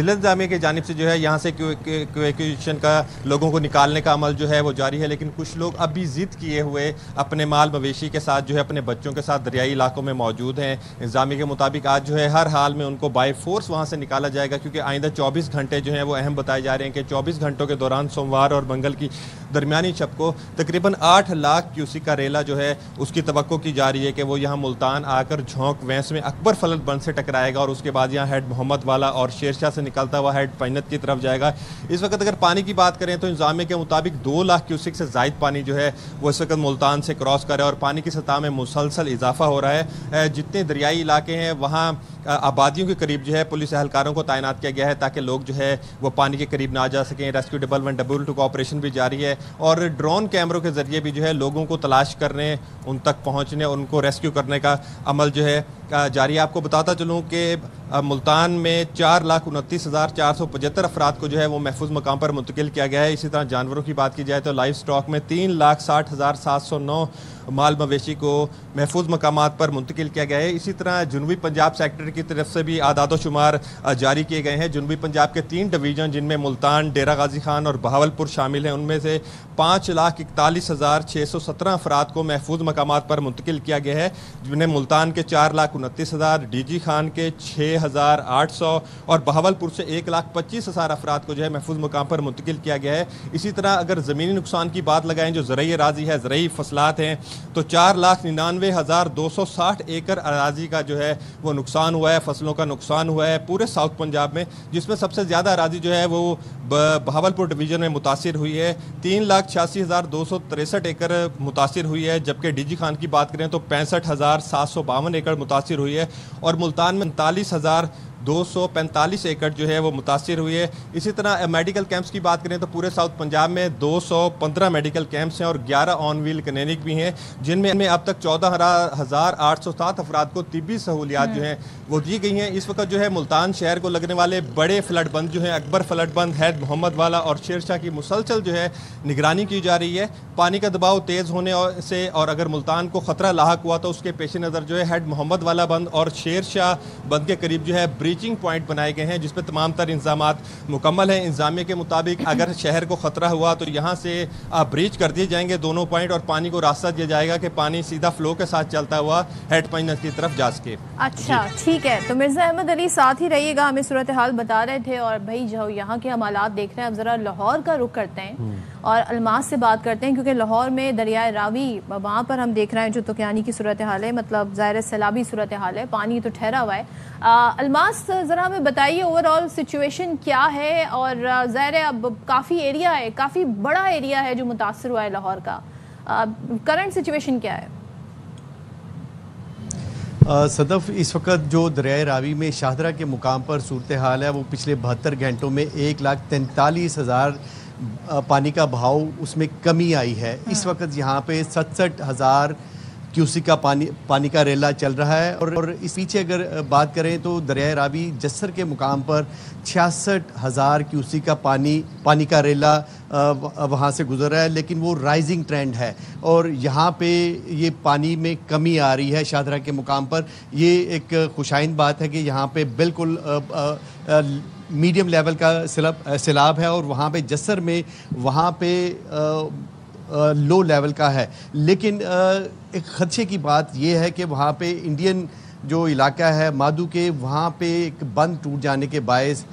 ضلع انتظامیہ کی جانب سے جو ہے یہاں سے ایویکویشن کا لوگوں کو نکالنے کا عمل جو ہے وہ جاری ہے، لیکن کچھ لوگ اب بھی ضد کیے ہوئے اپنے مال مویشی کے ساتھ جو ہے اپنے بچوں کے ساتھ دریائی علاقوں میں موجود ہیں۔ انتظامیہ کے مطابق آج جو ہے ہر حال میں ان کو بائی فورس وہاں سے نکالا جائے گا، کیونکہ آئندہ 24 گھنٹے جو ہیں وہ اہم بتائے جا رہے ہیں کہ 24 گھنٹوں کے دوران سوموار اور منگل کی درمیانی شب کو تقریباً 8 لاکھ کیوسک کا ریلا جو ہے اس کی توقع کی جا رہی ہے کہ وہ یہاں ملتان آ کر جھونک وینس میں اکبر فلت بند سے ٹکرائے گا اور اس کے بعد یہاں ہیڈ محمد والا اور شیر شاہ سے نکلتا ہوا ہیڈ پنجت کی طرف جائے گا۔ اس وقت اگر پانی کی بات کریں تو انتظامیہ کے مطابق 2 لاکھ کیوسک سے زائد پانی جو ہے وہ اس وقت ملتان سے کراس کر رہا ہے اور پانی کی سطح میں مسلسل اضافہ ہو رہا ہے۔ جتنے دریائی علاقے ہیں وہاں آبادیوں کے قریب جو ہے پولیس اہلکاروں کو تعینات کیا گیا ہے تاکہ لوگ جو ہے وہ پانی کے قریب نہ جا سکیں۔ ریسکیو ڈبل 1 ڈبل 2 کا آپریشن بھی جاری ہے اور ڈرون کیمروں کے ذریعے بھی جو ہے لوگوں کو تلاش کرنے، ان تک پہنچنے، ان کو ریسکیو کرنے کا عمل جو ہے جاری ہے۔ آپ کو بتاتا چلوں کہ ملتان میں 4,29,475 افراد کو جو ہے وہ محفوظ مقام پر منتقل کیا گیا ہے۔ اسی طرح جانوروں کی بات کی جائے تو لائف سٹاک میں 3,60,709 مال مویشی کو محفوظ مقامات پر منتقل کیا گیا ہے۔ اسی طرح جنوبی پنجاب سیکٹر کی طرف سے بھی اعداد و شمار جاری کیے گئے ہیں۔ جنوبی پنجاب کے 3 ڈویژن جن میں ملتان، ڈیرہ غازی خان اور بہاولپور شامل ہیں، ان میں سے 5,41,617 افراد کو محفوظ مقامات پر منتقل کیا گیا ہے، جنہیں ملتان کے 4,29,000، ڈی جی خان کے 6,800 اور بہاولپور سے 1,25,000 افراد کو جو ہے محفوظ مقام پر منتقل کیا گیا ہے۔ اسی طرح اگر زمینی نقصان کی بات لگائیں جو زرعی اراضی ہے، زرعی فصلات ہیں، تو 4,99,260 ایکڑ اراضی کا جو ہے وہ نقصان ہوا ہے، فصلوں کا نقصان ہوا ہے پورے ساؤتھ پنجاب میں، جس میں سب سے زیادہ اراضی جو ہے وہ بہاولپور ڈویژن میں متاثر ہوئی ہے۔ 3,86,263 ایکڑ متاثر ہوئی ہے، جبکہ ڈی جی خان کی بات کریں تو 65,752 ایکڑ متاثر ہوئی ہے اور ملتان میں 39,245 ایکڑ جو ہے وہ متاثر ہوئی ہے۔ اسی طرح میڈیکل کیمپس کی بات کریں تو پورے ساؤتھ پنجاب میں 215 میڈیکل کیمپس ہیں اور 11 آن ویل کلینک بھی ہیں، جن میں اب تک 14,807 افراد کو طبی سہولیات جو ہیں وہ دی گئی ہیں۔ اس وقت جو ہے ملتان شہر کو لگنے والے بڑے فلڈ بند جو ہیں، اکبر فلڈ بند، ہیڈ محمد والا اور شیر شاہ کی مسلسل جو ہے نگرانی کی جا رہی ہے۔ پانی کا دباؤ تیز ہونے سے اور اگر ملتان کو خطرہ لاحق ہوا تو اس کے پیش نظر جو ہے ہیڈ محمد والا بند اور شیر شاہ بند کے قریب جو ہے بریچنگ پوائنٹ بنائے گئے ہیں، جس پہ تمام تر انتظامات مکمل ہیں۔ انتظامیہ کے مطابق اگر شہر کو خطرہ ہوا تو یہاں سے بریچ کر دیے جائیں گے دونوں پوائنٹ اور پانی کو راستہ دیا جائے گا کہ پانی سیدھا فلو کے ساتھ چلتا ہوا ہیڈ پنجت کی طرف جا سکے۔ اچھا ٹھیک ہے، تو مرزا احمد علی ساتھ ہی رہیے گا، ہمیں صورتحال بتا رہے تھے اور بھائی جو یہاں کے ہم حالات دیکھ رہے ہیں، اب ذرا لاہور کا رخ کرتے ہیں اور الماس سے بات کرتے ہیں، کیونکہ لاہور میں دریائے راوی وہاں پر ہم دیکھ رہے ہیں جو تقیانی کی صورتحال ہے، مطلب ظاہر سیلابی صورتحال ہے، پانی تو ٹھہرا ہوا ہے۔ الماس ذرا ہمیں بتائیے اوور آل سچویشن کیا ہے، اور ظاہر ہے اب کافی ایریا ہے، کافی بڑا ایریا ہے جو متاثر ہوا ہے لاہور کا، کرنٹ سچویشن کیا ہے؟ صدف، اس وقت جو دریائے راوی میں شاہدرہ کے مقام پر صورتحال ہے وہ پچھلے 72 گھنٹوں میں 1,43,000 پانی کا بہاؤ اس میں کمی آئی ہے۔ اس وقت یہاں پہ 67,000 کیوسک کا پانی کا ریلا چل رہا ہے اور اس پیچھے اگر بات کریں تو دریائے راوی جسر کے مقام پر 66,000 کیوسک کا پانی کا ریلا وہاں سے گزر رہا ہے، لیکن وہ رائزنگ ٹرینڈ ہے اور یہاں پہ یہ پانی میں کمی آ رہی ہے شاہدرہ کے مقام پر۔ یہ ایک خوشائند بات ہے کہ یہاں پہ بالکل میڈیم لیول کا سیلاب ہے اور وہاں پہ جسر میں وہاں پہ لو لیول کا ہے، لیکن ایک خدشے کی بات یہ ہے کہ وہاں پہ انڈین جو علاقہ ہے مادو کے، وہاں پہ ایک بند ٹوٹ جانے کے باعث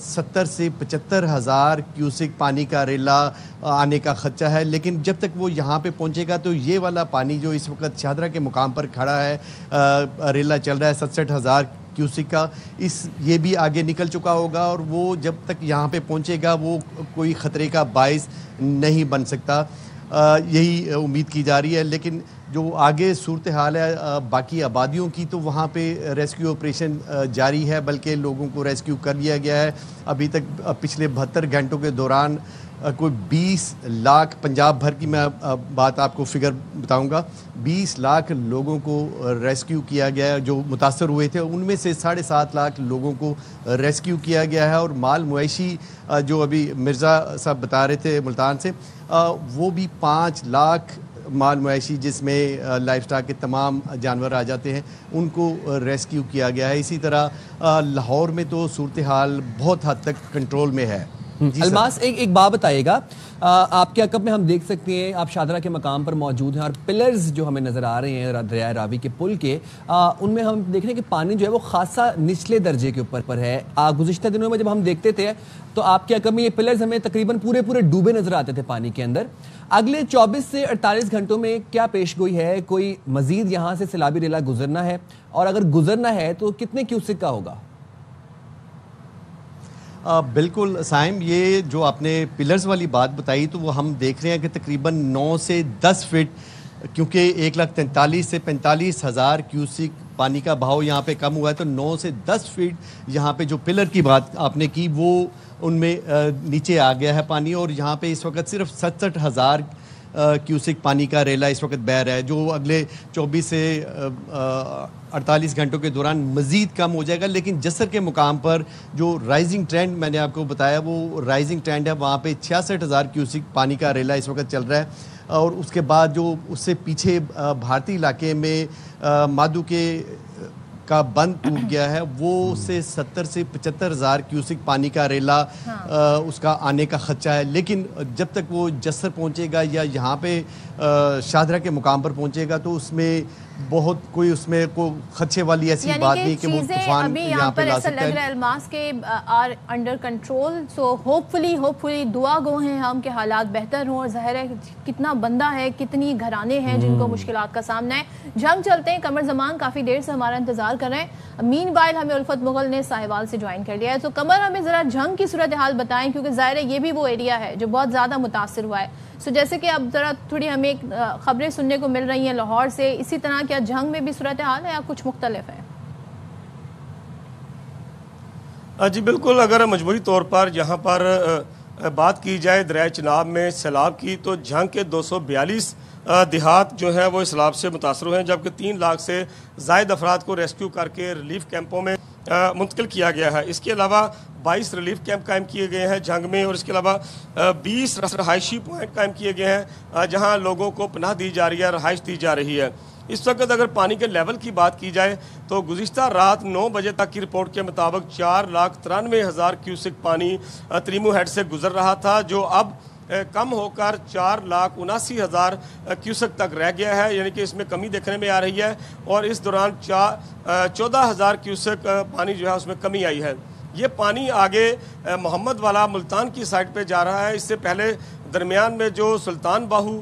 70 سے 75,000 کیوسک پانی کا ریلا آنے کا خدشہ ہے، لیکن جب تک وہ یہاں پہ پہنچے گا تو یہ والا پانی جو اس وقت شاہدرہ کے مقام پر کھڑا ہے، ریلا چل رہا ہے 67,000 کیوسک کا، یہ بھی آگے نکل چکا ہوگا اور وہ جب تک یہاں پہ پہنچے گا وہ کوئی خطرے کا باعث نہیں بن سکتا، یہی امید کی جا رہی ہے۔ لیکن جو آگے صورتحال ہے باقی آبادیوں کی، تو وہاں پہ ریسکیو آپریشن جاری ہے، بلکہ لوگوں کو ریسکیو کر لیا گیا ہے۔ ابھی تک پچھلے 72 گھنٹوں کے دوران کوئی 20 لاکھ، پنجاب بھر کی میں بات آپ کو فگر بتاؤں گا، 20 لاکھ لوگوں کو ریسکیو کیا گیا ہے جو متاثر ہوئے تھے، ان میں سے 7.5 لاکھ لوگوں کو ریسکیو کیا گیا ہے اور مال مویشی جو ابھی مرزا صاحب بتا رہے تھے ملتان سے، وہ بھی 5 لاکھ مال مویشی جس میں لائف سٹاک کے تمام جانور آ جاتے ہیں ان کو ریسکیو کیا گیا ہے. اسی طرح لاہور میں تو صورتحال بہت حد تک کنٹرول میں ہے. الماس ایک بات بتائیے گا, آپ کے عقب میں ہم دیکھ سکتے ہیں آپ شاہدرہ کے مقام پر موجود ہیں اور پلرز جو ہمیں نظر آ رہے ہیں دریائے راوی کے پل کے, ان میں ہم دیکھ رہے ہیں کہ پانی جو ہے وہ خاصا نچلے درجے کے اوپر پر ہے. گزشتہ دنوں میں جب ہم دیکھتے تھے تو آپ کے عقب میں یہ پلرز ہمیں تقریباً پورے ڈوبے نظر آتے تھے پانی کے اندر. اگلے 24 سے 48 گھنٹوں میں کیا پیش گوئی ہے؟ کوئی مزید یہاں سے سیلابی ریلا گزرنا ہے, اور اگر گزرنا ہے تو کتنے کیوسک کا ہوگا؟ بالکل سائم, یہ جو آپ نے پلرز والی بات بتائی تو وہ ہم دیکھ رہے ہیں کہ تقریباً 9 سے 10 فٹ, کیونکہ 1,43,000 سے 45,000 کیوسک پانی کا بہاؤ یہاں پہ کم ہوا ہے, تو 9 سے 10 فٹ یہاں پہ جو پلر کی بات آپ نے کی وہ ان میں نیچے آ گیا ہے پانی, اور یہاں پہ اس وقت صرف 67,000 کیوسک پانی کا ریلا اس وقت بہہ رہا ہے, جو اگلے 24 سے 48 گھنٹوں کے دوران مزید کم ہو جائے گا. لیکن جسر کے مقام پر جو رائزنگ ٹرینڈ میں نے آپ کو بتایا وہ رائزنگ ٹرینڈ ہے, وہاں پہ 66,000 کیوسک پانی کا ریلا اس وقت چل رہا ہے. اور اس کے بعد جو اس سے پیچھے بھارتی علاقے میں مادو کے کا بند ٹوٹ گیا ہے, وہ سے 70 سے 75,000 کیوسک پانی کا ریلا اس کا آنے کا خدشہ ہے. لیکن جب تک وہ جسر پہنچے گا یا یہاں پہ شاہدرہ کے مقام پر پہنچے گا تو اس میں بہت کوئی اس میں کوئی خدشے والی ایسی بات نہیں کہ وہ طوفان یہاں پہ لا سکتا ہے. لگ رہا ہے الماس کے are under control, so hopefully دعا گو ہیں ہم کہ حالات بہتر ہوں. اور ظاہر ہے کتنا بندہ ہے, کتنی گھرانے ہیں جن کو مشکلات کا سامنا ہے. جنگ چلتے ہیں, قمر زمان کافی دیر سے ہمارا انتظار کر رہے ہیں. مین وائل ہمیں الفت مغل نے ساہیوال سے جوائن کر لیا ہے. تو قمر ہمیں ذرا جنگ کی صورتحال بتائیں, کیونکہ ظاہر ہے یہ بھی وہ ایریا ہے جو بہت زیادہ متاثر ہوا ہے. سو جیسے کہ اب ذرا تھوڑی ہمیں خبریں سننے کو مل رہی ہیں لاہور سے, اسی طرح کیا جنگ میں بھی صورتحال ہے یا کچھ مختلف ہے؟ جی بالکل, اگر مجموعی طور پر یہاں پر بات کی جائے دریائے چناب میں سیلاب کی, تو جنگ کے 242 دیہات جو ہیں وہ اس سیلاب سے متاثر ہوئے ہیں, جبکہ 3 لاکھ سے زائد افراد کو ریسکیو کر کے ریلیف کیمپوں میں منتقل کیا گیا ہے. اس کے علاوہ 22 ریلیف کیمپ قائم کیے گئے ہیں جنگ میں, اور اس کے علاوہ 20 رہائشی پوائنٹ قائم کیے گئے ہیں جہاں لوگوں کو پناہ دی جا رہی ہے, رہائش دی جا رہی ہے. اس وقت اگر پانی کے لیول کی بات کی جائے تو گزشتہ رات 9 بجے تک کی رپورٹ کے مطابق 4,93,000 کیوسک پانی تریمو ہیڈ سے گزر رہا تھا, جو اب کم ہو کر 4,79,000 کیوسک تک رہ گیا ہے, یعنی کہ اس میں کمی دیکھنے میں آ رہی ہے. اور اس دوران 14,000 کیوسک پانی جو ہے اس میں کمی آئی ہے. یہ پانی آگے محمد والا ملتان کی سائٹ پہ جا رہا ہے. اس سے پہلے درمیان میں جو سلطان باہو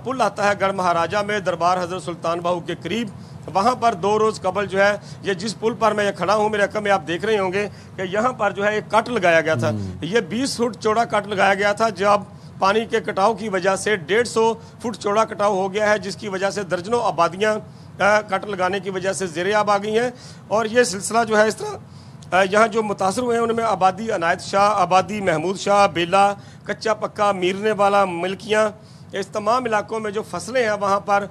پل آتا ہے گڑھ مہاراجہ میں دربار حضرت سلطان باہو کے قریب, وہاں پر 2 روز قبل جو ہے یہ جس پل پر میں کھڑا ہوں میرے عقب میں آپ دیکھ رہے ہوں گے کہ یہاں پر جو ہے ایک کٹ لگایا گیا تھا. یہ 20 فٹ چوڑا کٹ لگایا گیا تھا, جب پانی کے کٹاؤ کی وجہ سے 150 فٹ چوڑا کٹاؤ ہو گیا ہے, جس کی وجہ سے درجنوں آبادیاں کٹ لگانے کی وجہ سے زیر آب آ گئی ہیں. اور یہ سلسلہ جو ہے اس طرح یہاں جو متاثر ہوئے ہیں ان میں آبادی عنایت شاہ, آبادی محمود شاہ, بیلا, کچا پکا, میرنے والا, ملکیاں, اس تمام علاقوں میں جو فصلیں ہیں وہاں پر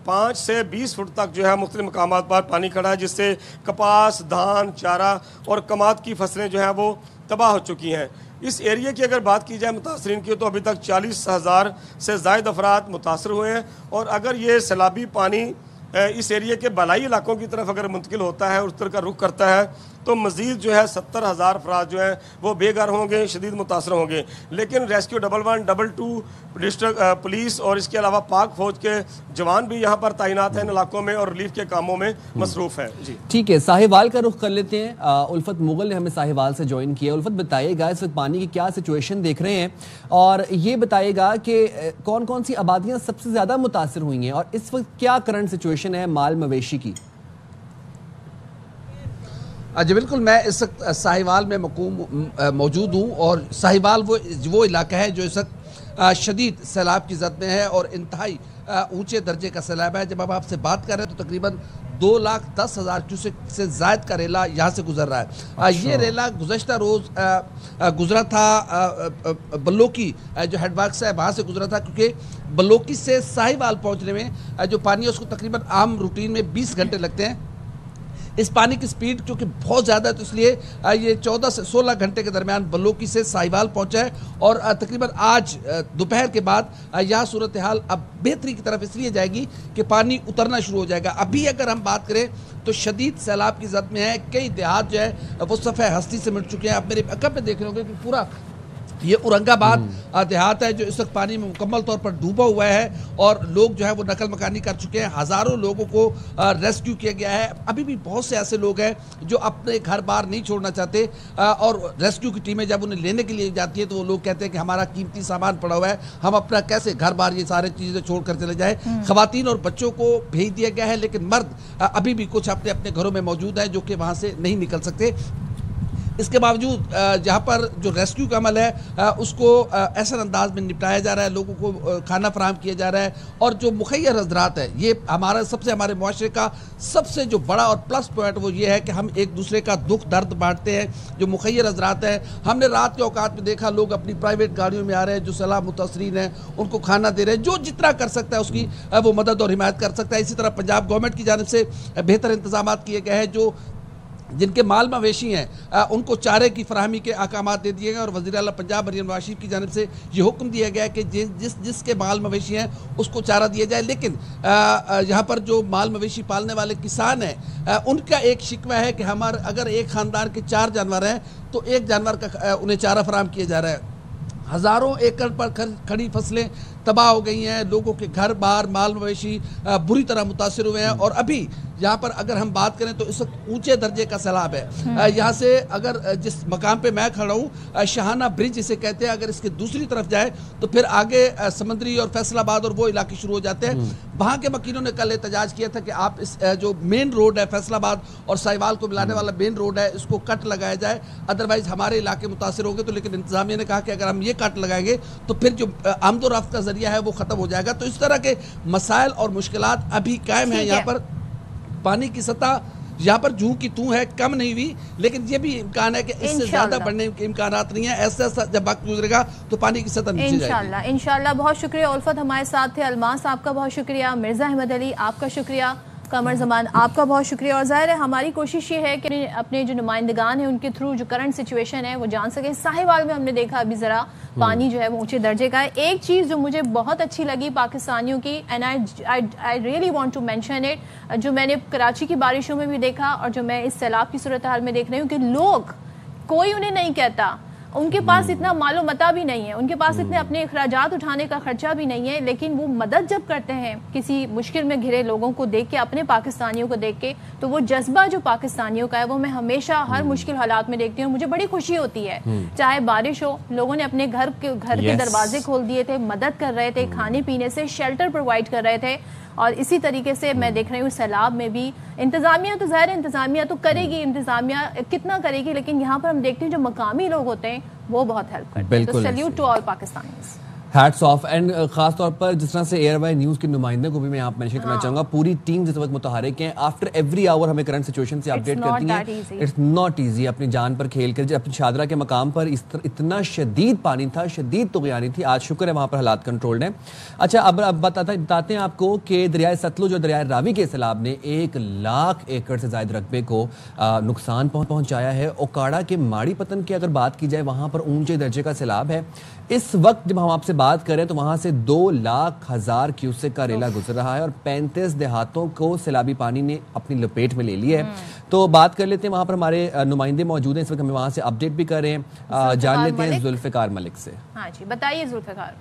5 سے 20 فٹ تک جو ہے مختلف مقامات پر پانی کھڑا ہے, جس سے کپاس, دھان, چارہ اور کماد کی فصلیں جو ہیں وہ تباہ ہو چکی ہیں. اس ایریا کی اگر بات کی جائے متاثرین کی تو ابھی تک 40,000 سے زائد افراد متاثر ہوئے ہیں. اور اگر یہ سیلابی پانی اس ایریا کے بالائی علاقوں کی طرف اگر منتقل ہوتا ہے, اس طرح کا رخ کرتا ہے, تو مزید جو ہے 70,000 افراد جو ہیں وہ بے گھر ہوں گے, شدید متاثر ہوں گے. لیکن ریسکیو 111, 22 ڈسٹرکٹ پولیس اور اس کے علاوہ پاک فوج کے جوان بھی یہاں پر تعینات ہیں ان علاقوں میں اور ریلیف کے کاموں میں مصروف ہیں. جی ٹھیک ہے, ساہیوال کا رخ کر لیتے ہیں. الفت مغل نے ہمیں ساہیوال سے جوائن کیا. الفت بتائیے گا اس وقت پانی کی کیا سچویشن دیکھ رہے ہیں, اور یہ بتائیے گا کہ کون کون سی آبادیاں سب سے زیادہ متاثر ہوئی ہیں, اور اس وقت کیا کرنٹ سچویشن ہے مال مویشی کی؟ جی بالکل, میں اس وقت ساہیوال میں موجود ہوں, اور ساہیوال وہ علاقہ ہے جو اس وقت شدید سیلاب کی زد میں ہے اور انتہائی اونچے درجے کا سیلاب ہے. جب آپ سے بات کر رہے ہیں تو تقریباً 2,10,000 کیوسک سے زائد کا ریلا یہاں سے گزر رہا ہے. یہ ریلا گزشتہ روز گزرا تھا بلوکی جو ہیڈ ورکس ہے وہاں سے گزرا تھا, کیونکہ بلوکی سے ساہیوال پہنچنے میں جو پانی ہے اس کو تقریباً عام روٹین میں 20 گھنٹے لگتے ہیں. اس پانی کی سپیڈ چونکہ بہت زیادہ ہے تو اس لیے یہ 14 سے 16 گھنٹے کے درمیان بلوکی سے ساہیوال پہنچا ہے اور تقریباً آج دوپہر کے بعد یہاں صورتحال اب بہتری کی طرف اس لیے جائے گی کہ پانی اترنا شروع ہو جائے گا. ابھی اگر ہم بات کریں تو شدید سیلاب کی زد میں ہے, کئی دیہات جو ہے وہ صفحہ ہستی سے مٹ چکے ہیں. آپ میرے عقب پہ دیکھ رہے ہوں گے کہ پورا یہ اورنگ آباد دیہات ہے جو اس وقت پانی میں مکمل طور پر ڈوبا ہوا ہے اور لوگ جو ہے وہ نقل مکانی کر چکے ہیں. ہزاروں لوگوں کو ریسکیو کیا گیا ہے. ابھی بھی بہت سے ایسے لوگ ہیں جو اپنے گھر بار نہیں چھوڑنا چاہتے اور ریسکیو کی ٹیمیں جب انہیں لینے کے لیے جاتی ہے تو وہ لوگ کہتے ہیں کہ ہمارا قیمتی سامان پڑا ہوا ہے, ہم اپنا کیسے گھر بار یہ سارے چیزیں چھوڑ کر چلے جائیں. خواتین اور بچوں کو بھیج دیا گیا ہے لیکن مرد ابھی بھی کچھ اپنے اپنے گھروں میں موجود ہیں جو کہ وہاں سے نہیں نکل سکتے. اس کے باوجود جہاں پر جو ریسکیو کا عمل ہے اس کو ایسا انداز میں نپٹایا جا رہا ہے, لوگوں کو کھانا فراہم کیا جا رہا ہے اور جو مخیر حضرات ہے یہ ہمارے معاشرے کا سب سے جو بڑا اور پلس پوائنٹ وہ یہ ہے کہ ہم ایک دوسرے کا دکھ درد بانٹتے ہیں. جو مخیر حضرات ہیں ہم نے رات کے اوقات میں دیکھا لوگ اپنی پرائیویٹ گاڑیوں میں آ رہے ہیں, جو سیلاب متاثرین ہیں ان کو کھانا دے رہے ہیں, جو جتنا کر سکتا ہے اس کی وہ مدد اور حمایت کر سکتا ہے. اسی طرح پنجاب گورنمنٹ کی جانب سے بہتر انتظامات کیے گئے ہیں. جو جن کے مال مویشی ہیں ان کو چارے کی فراہمی کے احکامات دے دیے گئے اور وزیر اعلیٰ پنجاب مریم نواز شریف کی جانب سے یہ حکم دیا گیا ہے کہ جس کے مال مویشی ہیں اس کو چارہ دیا جائے. لیکن یہاں پر جو مال مویشی پالنے والے کسان ہیں ان کا ایک شکوہ ہے کہ اگر ایک خاندان کے 4 جانور ہیں تو ایک جانور کا انہیں چارہ فراہم کیا جا رہا ہے. ہزاروں ایکڑ پر کھڑی فصلیں تباہ ہو گئی ہیں, لوگوں کے گھر بار مال مویشی بری طرح متاثر ہوئے ہیں اور ابھی یہاں پر اگر ہم بات کریں تو اس وقت اونچے درجے کا سیلاب ہے. یہاں سے اگر جس مقام پہ میں کھڑا ہوں شاہانہ برج اسے کہتے ہیں, اگر اس کے دوسری طرف جائے تو پھر آگے سمندری اور فیصل آباد اور وہ علاقے شروع ہو جاتے ہیں. وہاں کے مکینوں نے کل احتجاج کیا تھا کہ آپ اس جو مین روڈ ہے فیصل آباد اور ساہیوال کو ملانے والا مین روڈ ہے اس کو کٹ لگایا جائے, ادروائز ہمارے علاقے متاثر ہوں گے. تو لیکن انتظامیہ نے کہا کہ اگر ہم یہ کٹ لگائیں گے تو پھر جو آمد و رفت کا ذریعہ ہے وہ ختم ہو جائے گا. تو اس طرح کے مسائل اور مشکلات ابھی قائم ہیں. یہاں پر پانی کی سطح یہاں پر جوں کی توں ہے, کم نہیں ہوئی, لیکن یہ بھی امکان ہے کہ اس سے زیادہ بڑھنے کے امکانات نہیں ہیں. ایسا جب وقت گزرے گا تو پانی کی سطح نیچے جائے گی انشاءاللہ. بہت شکریہ الفت ہمارے ساتھ تھے, الماس آپ کا بہت شکریہ, مرزا احمد علی آپ کا شکریہ, قمر زمان آپ کا بہت شکریہ. اور ظاہر ہے ہماری کوشش یہ ہے کہ اپنے جو نمائندگان ہیں ان کے تھرو جو کرنٹ سچویشن ہے وہ جان سکے. ساہیوال میں ہم نے دیکھا ابھی ذرا پانی جو ہے وہ اونچے درجے کا ہے. ایک چیز جو مجھے بہت اچھی لگی پاکستانیوں کی, and I really want to mention it, جو میں نے کراچی کی بارشوں میں بھی دیکھا اور جو میں اس سیلاب کی صورتحال میں دیکھ رہی ہوں, کہ لوگ کوئی انہیں نہیں کہتا, ان کے پاس اتنا مال و متاع بھی نہیں ہے, ان کے پاس اتنے اپنے اخراجات اٹھانے کا خرچہ بھی نہیں ہے, لیکن وہ مدد جب کرتے ہیں کسی مشکل میں گھرے لوگوں کو دیکھ کے, اپنے پاکستانیوں کو دیکھ کے, تو وہ جذبہ جو پاکستانیوں کا ہے وہ میں ہمیشہ ہر مشکل حالات میں دیکھتی ہوں. مجھے بڑی خوشی ہوتی ہے, چاہے بارش ہو, لوگوں نے اپنے گھر کے دروازے کھول دیے تھے, مدد کر رہے تھے, کھانے پینے سے شیلٹر پرووائڈ کر رہے تھے. اور اسی طریقے سے میں دیکھ رہی ہوں سیلاب میں بھی انتظامیہ تو ظاہر انتظامیہ تو کرے گی, انتظامیہ کتنا کرے گی, لیکن یہاں پر ہم دیکھتے ہیں جو مقامی لوگ ہوتے ہیں وہ بہت ہیلپ کرتے ہیں. تو salute to all Pakistanis, hats off. And خاص طور پر جس طرح سے ایئر وائی نیوز کے نمائندے کو بھی میں آپ مینشن کرنا چاہوں گا, پوری ٹیم جس وقت متحرک ہیں, آفٹر ایوری آور ہمیں کرنٹ سچویشن سے اپڈیٹ کرتی ہیں. اٹس ناٹ ایزی اپنی جان پر کھیل کر. اپنی شاہدرہ کے مقام پر اتنا شدید پانی تھا, شدید طغیانی تھی, آج شکر ہے وہاں پر حالات کنٹرولڈ ہیں. اچھا اب بتاتے ہیں آپ کو کہ دریائے ستلج اور دریائے راوی کے سیلاب نے 1,00,000 ایکڑ سے زائد رقبے کو نقصان پہنچایا ہے. اوکاڑا کے ماڑی پتن کی اگر بات کی جائے وہاں پر اونچے درجے کا سیلاب ہے. اس وقت جب ہم آپ سے بات کریں تو وہاں سے 2,00,000 کیوسک کا ریلا گزر رہا ہے اور 35 دیہاتوں کو سیلابی پانی نے اپنی لپیٹ میں لے لی ہے. تو بات کر لیتے ہیں, وہاں پر ہمارے نمائندے موجود ہیں اس وقت, ہمیں وہاں سے اپڈیٹ بھی کر رہے ہیں. جان لیتے ہیں ذوالفقار ملک سے. ہاں جی بتائیے ذوالفقار.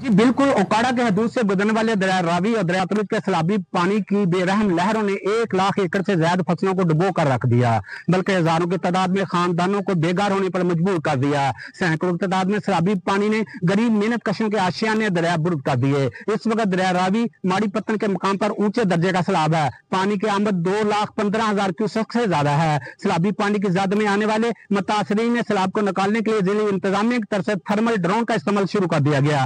جی بالکل, اوکاڑا کے حدود سے گزرنے والے دریا راوی اور دریا ستلج کے سیلابی پانی کی بے رحم لہروں نے 1,00,000 ایکڑ سے زیادہ فصلوں کو ڈبو کر رکھ دیا, بلکہ ہزاروں کی تعداد میں خاندانوں کو بے گھر ہونے پر مجبور کر دیا. سینکڑوں کی تعداد میں سیلابی پانی نے غریب محنت کشوں کے آشیانے دریا برد کر دیے. اس وقت دریا راوی ماڑی پتن کے مقام پر اونچے درجے کا سیلاب ہے. پانی کی آمد 2,15,000 کیوسک سے زیادہ ہے. سیلابی پانی کی زد میں آنے والے متاثرین نے سیلاب کو نکالنے کے لیے ضلعی انتظامیہ کی طرف سے تھرمل ڈرون کا استعمال شروع کر دیا گیا.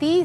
3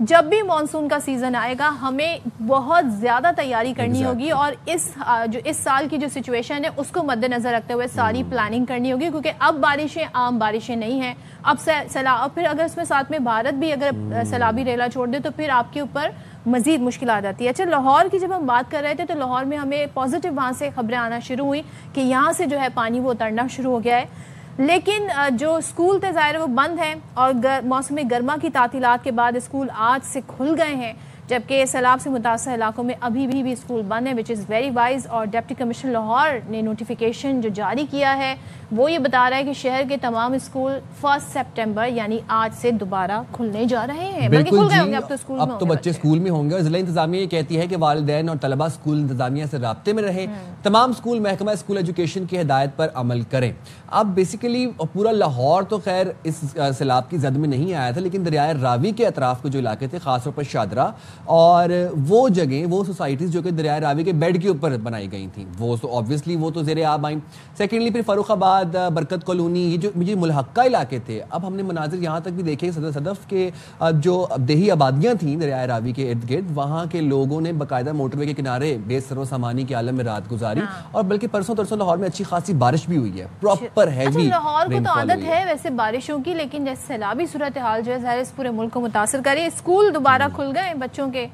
جب بھی مانسون کا سیزن آئے گا ہمیں بہت زیادہ تیاری کرنی ہوگی اور اس سال کی جو سچویشن ہے اس کو مد نظر رکھتے ہوئے ساری پلاننگ کرنی ہوگی، کیونکہ اب بارشیں عام بارشیں نہیں ہیں، اب سیلاب، پھر اگر اس میں ساتھ میں بھارت بھی اگر سیلابی ریلا چھوڑ دے تو پھر آپ کے اوپر مزید مشکل آ جاتی ہے۔ اچھا، لاہور کی جب ہم بات کر رہے تھے تو لاہور میں ہمیں پازیٹیو وہاں سے خبریں آنا شروع ہوئی کہ یہاں سے جو ہے پانی وہ اترنا شروع ہو گیا ہے، لیکن جو اسکول تھے ظاہر وہ بند ہیں اور موسم گرما کی تعطیلات کے بعد اسکول آج سے کھل گئے ہیں، جبکہ سیلاب سے متاثرہ علاقوں میں ابھی بھی اسکول بند ہیں، وچ از ویری وائز۔ اور ڈپٹی کمشنر لاہور نے نوٹیفیکیشن جو جاری کیا ہے وہ یہ بتا رہا ہے کہ شہر کے تمام اسکول 1 سپٹمبر یعنی آج سے دوبارہ کھلنے جا رہے ہیں، بلکہ کھل گئے ہوں گے، اب تو بچے اسکول میں ہوں گے۔ اور ضلع انتظامیہ یہ کہتی ہے کہ والدین اور طلبہ اسکول انتظامیہ سے رابطے میں رہیں، تمام اسکول محکمہ اسکول ایجوکیشن کی ہدایت پر عمل کریں۔ اب بیسیکلی پورا لاہور تو خیر اس سیلاب کی زد میں نہیں آیا تھا، لیکن دریائے راوی کے اطراف کے جو علاقے تھے، خاص طور پر شادرہ اور وہ جگہیں، وہ سوسائٹیز جو کہ دریائے راوی کے بیڈ کے اوپر بنائی گئی تھیں، وہ تو آبویسلی وہ تو زیر آب آئیں۔ سیکنڈلی پھر فاروق آباد، برکت کالونی، یہ جو ملحقہ علاقے تھے، اب ہم نے مناظر یہاں تک بھی دیکھے صدر صدف کے جو دیہی آبادیاں تھیں دریائے راوی کے ارد گرد، وہاں کے لوگوں نے باقاعدہ موٹر وے کے کنارے بے سر و سامانی کے عالم میں رات گزاری، اور بلکہ پرسوں ترسوں لاہور میں اچھی خاصی بارش بھی ہوئی ہے، پراپر ہیوی۔ لاہور کو تو عادت ہے ویسے بارشوں کی، لیکن جیسے سیلابی صورتحال جو ہے ظاہر اس پورے ملک کو متاثر کرے۔ اسکول دوبارہ کھل گئے بچوں کے،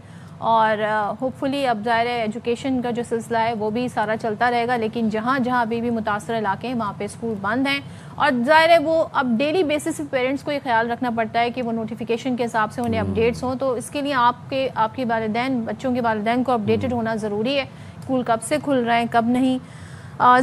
اور ہوپ فلی اب ظاہر ہے ایجوکیشن کا جو سلسلہ ہے وہ بھی سارا چلتا رہے گا، لیکن جہاں جہاں ابھی بھی متاثر علاقے ہیں وہاں پہ اسکول بند ہیں، اور ظاہر ہے وہ اب ڈیلی بیسس پہ پیرنٹس کو یہ خیال رکھنا پڑتا ہے کہ وہ نوٹیفیکیشن کے حساب سے انہیں اپڈیٹس ہوں، تو اس کے لیے آپ کے والدین، بچوں کے والدین کو اپڈیٹڈ ہونا ضروری ہے، اسکول کب سے کھل رہے ہیں کب نہیں۔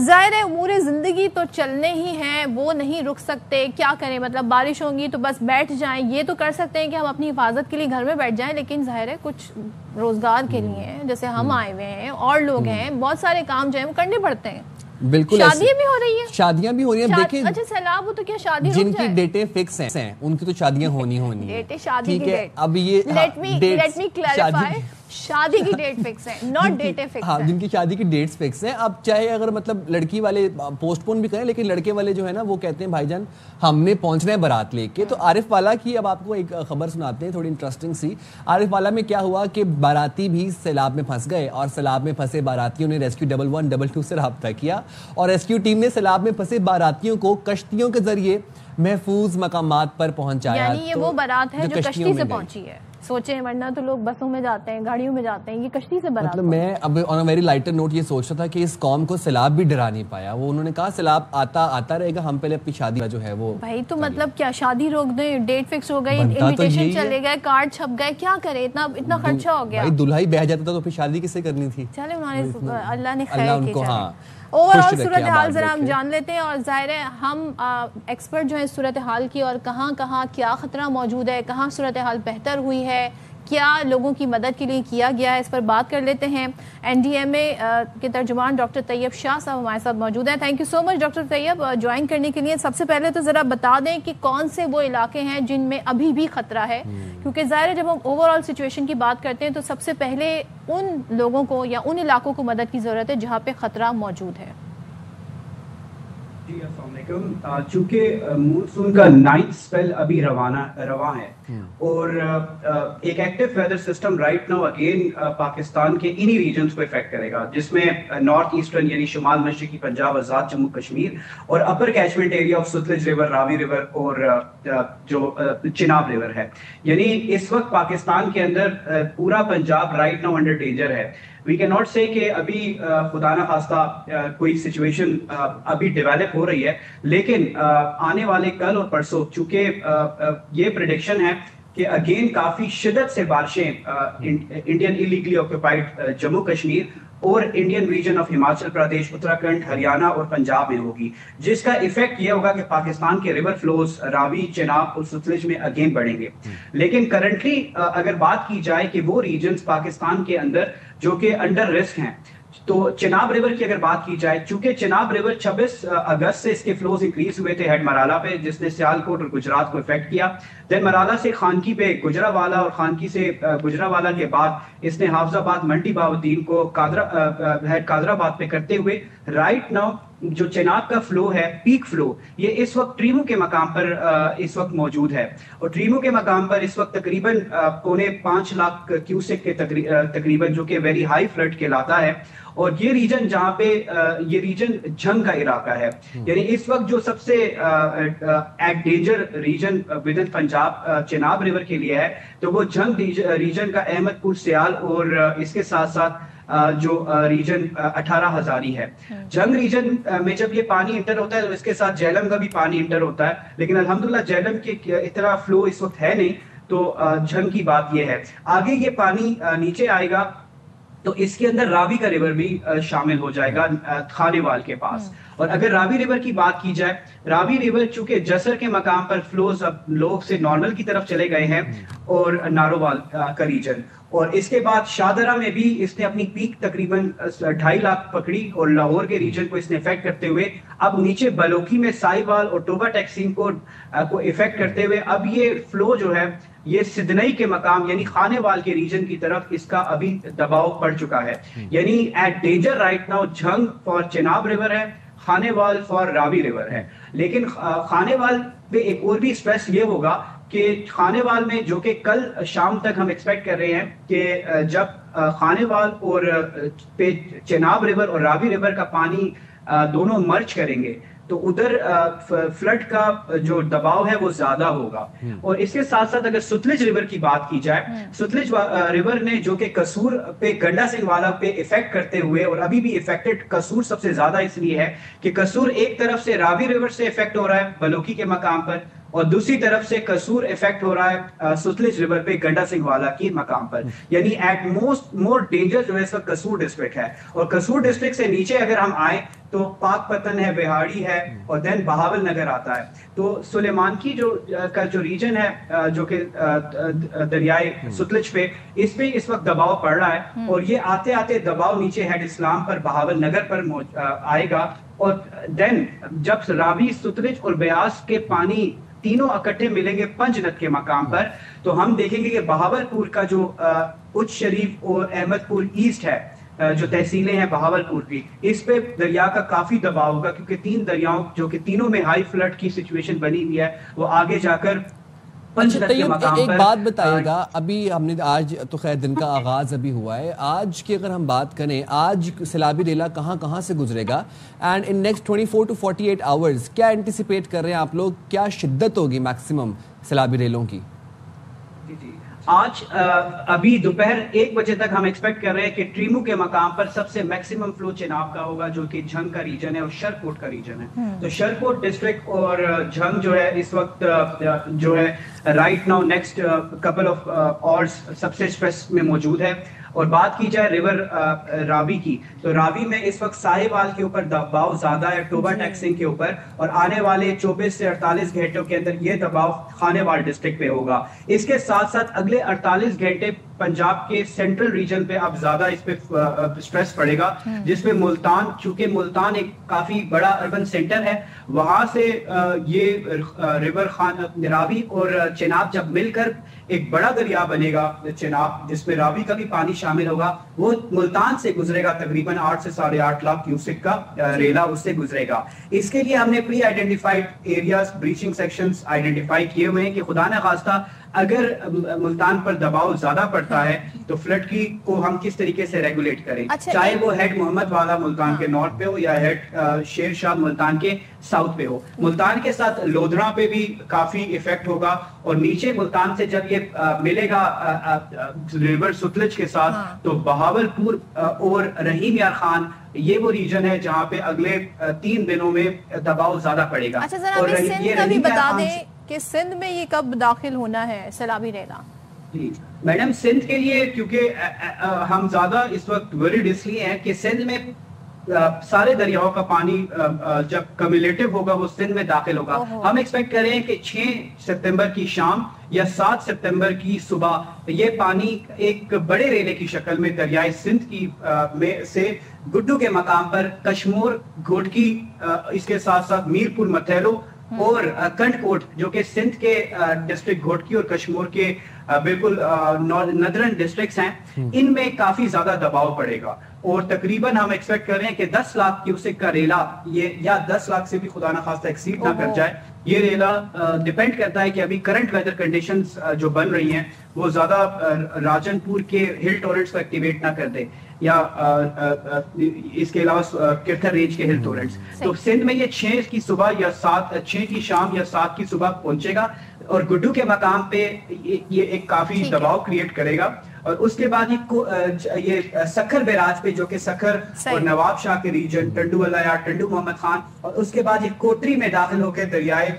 ظاہر ہے امور زندگی تو چلنے ہی ہیں، وہ نہیں رک سکتے، کیا کریں، مطلب بارش ہوں گی تو بس بیٹھ جائیں، یہ تو کر سکتے ہیں کہ ہم اپنی حفاظت کے لیے گھر میں بیٹھ جائیں، لیکن ظاہر ہے کچھ روزگار کے لیے ہیں، جیسے ہم آئے ہوئے ہیں اور لوگ ہیں، بہت سارے کام جو ہیں وہ کرنے پڑتے ہیں۔ بالکل، شادیاں بھی ہو رہی ہیں، شادیاں بھی ہو رہی ہیں، دیکھیں اچھا سیلاب ہو تو کیا شادی جن کی ڈیٹیں فکس ہیں ان کی تو شادیاں ہونی ڈیٹیں شادی کی ڈیٹ، اب یہ لیٹ می کلیریفائی، شادی کی ڈیٹ فکس ہے، ناٹ ڈیٹیں فکس ہیں، ہاں جن کی شادی کی ڈیٹس فکس ہیں۔ اب چاہے اگر مطلب لڑکی والے پوسٹ پون بھی کریں، لیکن لڑکے والے جو ہے نا وہ کہتے ہیں بھائی جان ہم نے پہنچنا ہے بارات لے کے۔ تو عارف والا کی اب آپ کو ایک خبر سناتے ہیں تھوڑی انٹرسٹنگ سی۔ عارف والا میں کیا ہوا کہ باراتی بھی سیلاب میں پھنس گئے، اور سیلاب میں پھنسے باراتیوں نے ریسکیو 112 سے رابطہ کیا، اور ریسکیو ٹیم نے سیلاب میں پھنسے باراتیوں کو کشتیوں کے ذریعے محفوظ مقامات پر پہنچایا۔ یعنی یہ وہ بارات ہے جو کشتی سے پہنچی ہے، سوچیں، ورنہ تو لوگ بسوں میں جاتے ہیں، گاڑیوں میں جاتے ہیں، یہ کشتی سے بارات۔ مطلب میں اب آن اے ویری لائٹر نوٹ یہ سوچ رہا تھا کہ اس قوم کو سیلاب بھی ڈرا نہیں پایا، وہ انہوں نے کہا سیلاب آتا رہے گا، ہم پہلے اپنی شادی جو ہے وہ بھائی تو مطلب کیا شادی روک دیں، ڈیٹ فکس ہو گئی، انویٹیشن چلے گئے، کارڈ چھپ گئے، کیا کرے، اتنا خرچہ ہو گیا۔ بھائی دلہا ہی بہ جاتا تھا تو پھر شادی کس سے کرنی تھی؟ چلے انہوں نے اللہ نے خیر کی۔ ہاں اوور آل صورتحال ذرا ہم جان لیتے ہیں، اور ظاہر ہے ہم ایکسپرٹ جو ہیں صورتحال کی، اور کہاں کہاں کیا خطرہ موجود ہے، کہاں صورتحال بہتر ہوئی ہے، کیا لوگوں کی مدد کے لیے کیا گیا ہے، اس پر بات کر لیتے ہیں۔ NDMA کے ترجمان ڈاکٹر طیب شاہ صاحب ہمارے ساتھ موجود ہیں۔ Thank you so much doctor Tayyab join کرنے کے لیے۔ سب سے پہلے تو ذرا بتا دیں کہ کون سے وہ علاقے ہیں جن میں ابھی بھی خطرہ ہے، کیونکہ ظاہر ہے جب ہم اوور آل سچویشن کی بات کرتے ہیں تو سب سے پہلے ان لوگوں کو یا ان علاقوں کو مدد کی ضرورت ہے جہاں پہ خطرہ موجود ہے۔ جی السلام علیکم۔ چونکہ مونسون کا 9th اسپیل ابھی رواں ہے، اور ایک active weather system right now again Pakistan کے انہی ریجنز کو افیکٹ کرے گا، جس میں نارتھ ایسٹرن یعنی شمال مشرقی پنجاب، آزاد جموں کشمیر، اور upper catchment area of Sutlej river, Ravi river, اور جو چناب ریور ہے۔ یعنی اس وقت پاکستان کے اندر پورا Punjab right now under danger ہے۔ وی کین ناٹ سے کہ ابھی خدا نہ خواستہ کوئی سچویشن ابھی ڈیولپ ہو رہی ہے، لیکن آنے والے کل اور پرسوں چونکہ یہ پریڈکشن ہے کہ اگین کافی شدت سے بارشیں انڈین ایلیگلی آکوپائڈ جموں کشمیر اور Indian region of Himachal Pradesh, Uttarakhand, Haryana اور پنجاب میں ہوگی، جس کا ایفیکٹ یہ ہوگا کہ پاکستان کے ریور فلوز راوی، چناب اور ستلج میں اگین بڑھیں گے۔ لیکن کرنٹلی اگر بات کی جائے کہ وہ ریجنز پاکستان کے اندر جو کہ انڈر رسک ہیں، تو چناب ریور کی اگر بات کی جائے، چونکہ چناب ریور 26 اگست سے اس کے فلوز انکریز ہوئے تھے ہیڈ مرالہ پہ، جس نے سیالکوٹ اور گجرات کو افیکٹ کیا، دین مرالہ سے خانکی پہ گجراوالا، اور خانکی سے گجراوالا کے بعد اس نے حافظ آباد، منڈی بہاؤالدین کو قادر آباد پہ کرتے ہوئے رائٹ ناؤ جو چناب کا فلو ہے پیک فلو یہ اس وقت ٹریمو کے مقام پر اس وقت موجود ہے اور ٹریمو کے مقام پر اس وقت تقریباً 5.25 لاکھ کیوسک کے تقریباً جو کہ ویری ہائی فلڈ کہلاتا ہے اور یہ ریجن جہاں پہ یہ ریجن جنگ کا علاقہ ہے یعنی اس وقت جو سب سے at danger region within Punjab Chenab river کے لیے ہے تو وہ جنگ ریجن کا احمد پور سیال اور اس کے ساتھ ساتھ جو ریجن 18 ہزاری ہے. جنگ ریجن میں جب یہ پانی انٹر ہوتا ہے تو اس کے ساتھ جہلم کا بھی پانی انٹر ہوتا ہے لیکن الحمدللہ جہلم کے اتنا فلو اس وقت ہے نہیں تو جنگ کی بات یہ ہے. آگے یہ پانی نیچے آئے گا تو اس کے اندر راوی کا ریور بھی شامل ہو جائے گا کھانے وال کے پاس. اور اگر راوی ریور کی بات کی جائے راوی ریور چونکہ جسر کے مقام پر فلوز اب لوگ سے نارمل کی طرف چلے گئے ہیں اور نارووال کا ریجن اور اس کے بعد شاہدرہ میں بھی اس نے اپنی پیک تقریباً 2.5 لاکھ پکڑی اور لاہور کے ریجن کو اس نے افیکٹ کرتے ہوئے اب نیچے بلوکی میں سائیوال اور ٹوبا ٹیکسیم کو افیکٹ کرتے ہوئے اب یہ فلو جو ہے یہ سدنئی کے مقام یعنی خانے وال کے ریجن کی طرف اس کا ابھی دباؤ پڑ چکا ہے. یعنی at danger right now Jhang for Chenab river ہے, خانے وال فار راوی ریور ہے. لیکن خانے وال پہ ایک اور بھی اسٹریس یہ ہوگا کہ خانے وال میں جو کہ کل شام تک ہم ایکسپیکٹ کر رہے ہیں کہ جب خانے وال اور پہ چناب ریور اور راوی ریور کا پانی دونوں مرچ کریں گے تو ادھر فلڈ کا جو دباؤ ہے وہ زیادہ ہوگا. اور اس کے ساتھ ساتھ اگر ستلج ریور کی بات کی جائے ستلج ریور نے جو کہ قصور پہ گنڈا سنگھ والا پہ افیکٹ کرتے ہوئے اور ابھی بھی افیکٹڈ قصور سب سے زیادہ اس لیے ہے کہ قصور ایک طرف سے راوی ریور سے افیکٹ ہو رہا ہے بلوکی کے مقام پر اور دوسری طرف سے قصور افیکٹ ہو رہا ہے ستلج ریور پہ گنڈا سنگھ والا کی مقام پر. یعنی ایٹ موسٹ مور ڈینجر جو ہے اس وقت قصور ڈسٹرکٹ ہے اور قصور ڈسٹرکٹ سے نیچے اگر ہم آئیں تو پاک پتن ہے, بہاڑی ہے اور دین بہاول نگر آتا ہے. تو سلیمان کی جو ریجن ہے جو کہ دریائے ستلج پہ اس پہ اس وقت دباؤ پڑ رہا ہے اور یہ آتے آتے دباؤ نیچے ہیڈ اسلام پر بہاول نگر پر آئے گا اور دین جب راوی ستلج اور بیاس کے پانی تینوں اکٹھے ملیں گے پنجنت کے مقام پر تو ہم دیکھیں گے کہ بہاول پور کا جو اچ شریف اور احمد پور ایسٹ ہے جو تحصیلیں ہیں بہاول پور کی اس پہ دریا کا کافی دباؤ ہوگا کیونکہ 3 دریاؤں جو کہ تینوں میں ہائی فلڈ کی سچویشن بنی ہوئی ہے وہ آگے جا کر ایک بات بتائیے گا. ابھی ہم نے آج تو خیر دن کا آغاز ابھی ہوا ہے, آج کی اگر ہم بات کریں آج سیلابی ریلا کہاں کہاں سے گزرے گا and in next 24 to 48 hours کیا انٹیسپیٹ کر رہے ہیں آپ لوگ, کیا شدت ہوگی میکسیمم سیلابی ریلوں کی؟ آج ابھی دوپہر 1 بجے تک ہم ایکسپیکٹ کر رہے ہیں کہ ٹریمو کے مقام پر سب سے میکسیمم فلو چناب کا ہوگا جو کہ جھنگ کا ریجن ہے اور شرکوٹ کا ریجن ہے. تو شرکوٹ ڈسٹرکٹ اور جھنگ جو ہے اس وقت جو ہے right now next couple of hours سب سے اسٹریس میں موجود ہے. اور بات کی جائے ریور راوی کی تو راوی میں اس وقت ساہیوال کے اوپر دباؤ زیادہ ہے ٹوبا ٹیکسنگ کے اوپر اور آنے والے 24 سے 48 گھنٹوں کے اندر یہ دباؤ خانے وال ڈسٹرکٹ پہ ہوگا. اس کے ساتھ ساتھ اگلے 48 گھنٹے پنجاب کے سینٹرل ریجن پہ اب زیادہ اس پہ سٹریس پڑے گا جس پہ ملتان چونکہ ملتان ایک کافی بڑا اربن سینٹر ہے وہاں سے یہ ریور راوی اور چناب جب مل کر ایک بڑا دریا بنے گا چناب جس میں راوی کا بھی پانی شامل ہوگا وہ ملتان سے گزرے گا تقریباً 8 سے 8.5 لاکھ کیوسک کا ریلا اس سے گزرے گا. اس کے لیے ہم نے pre identified areas breaching sections identify کیے ہوئے ہیں کہ خدا نہ خواستہ اگر ملتان پر دباؤ زیادہ پڑتا ہے تو فلڈ کی کو ہم کس طریقے سے ریگولیٹ کریں, چاہے وہ ہیڈ محمد والا ملتان کے نارتھ پہ ہو یا ہیڈ شیر شاہ ملتان کے ساؤتھ پہ ہو. ملتان کے ساتھ لودھرا پہ بھی کافی افیکٹ ہوگا اور نیچے ملتان سے جب یہ ملے گا ریور ستلج کے ساتھ تو بہاول پور اور رحیم یار خان یہ وہ ریجن ہے جہاں پہ اگلے 3 دنوں میں دباؤ زیادہ پڑے گا. اچھا ذرا سندھ کا بھی بتا دیں کہ سندھ میں یہ کب داخل ہونا ہے سیلابی ریلا؟ جی میڈم سندھ کے لیے کیونکہ ہم زیادہ اس وقت ورڈ اس لیے ہیں کہ سندھ میں سارے دریاؤں کا پانی جب کمیولیٹو ہوگا وہ سندھ میں داخل ہوگا. ہم ایکسپیکٹ کر رہے ہیں کہ 6 ستمبر کی شام یا 7 ستمبر کی صبح یہ پانی ایک بڑے ریلے کی شکل میں دریائے سندھ کی میں سے گڈو کے مقام پر کشمور گھوٹکی اس کے ساتھ ساتھ میر پور متھیلو اور کنڈ کوٹ جو کہ سندھ کے ڈسٹرکٹ گھوٹکی اور کشمور کے بالکل ندرن ڈسٹرکٹس ہیں، ان میں کافی زیادہ دباؤ پڑے گا، اور تقریباً ہم ایکسپیکٹ کر رہے ہیں کہ 10 لاکھ کیوسک کا ریلا یہ یا 10 لاکھ سے بھی خدا نخواستہ ایکسیڈ نہ کر جائے. یہ ریلا ڈیپینڈ کرتا ہے کہ ابھی کرنٹ ویدر کنڈیشنز جو بن رہی ہیں وہ زیادہ راجن پور کے ہل ٹورنٹس کو ایکٹیویٹ نہ کر دے، یا اس کے علاوہ کرتھر رینج کے ہل ٹورنٹس. تو سندھ میں یہ 6 کی صبح یا 6 کی شام یا 7 کی صبح پہنچے گا، اور گڈو کے مقام پہ یہ ایک کافی دباؤ کریٹ کرے گا. اور اس کے بعد یہ سکھر بیراج پہ جو کہ سکھر اور نواب شاہ کے ریجن، ٹنڈو علیار، ٹنڈو محمد خان، اور اس کے بعد یہ کوٹری میں داخل ہو کے دریائے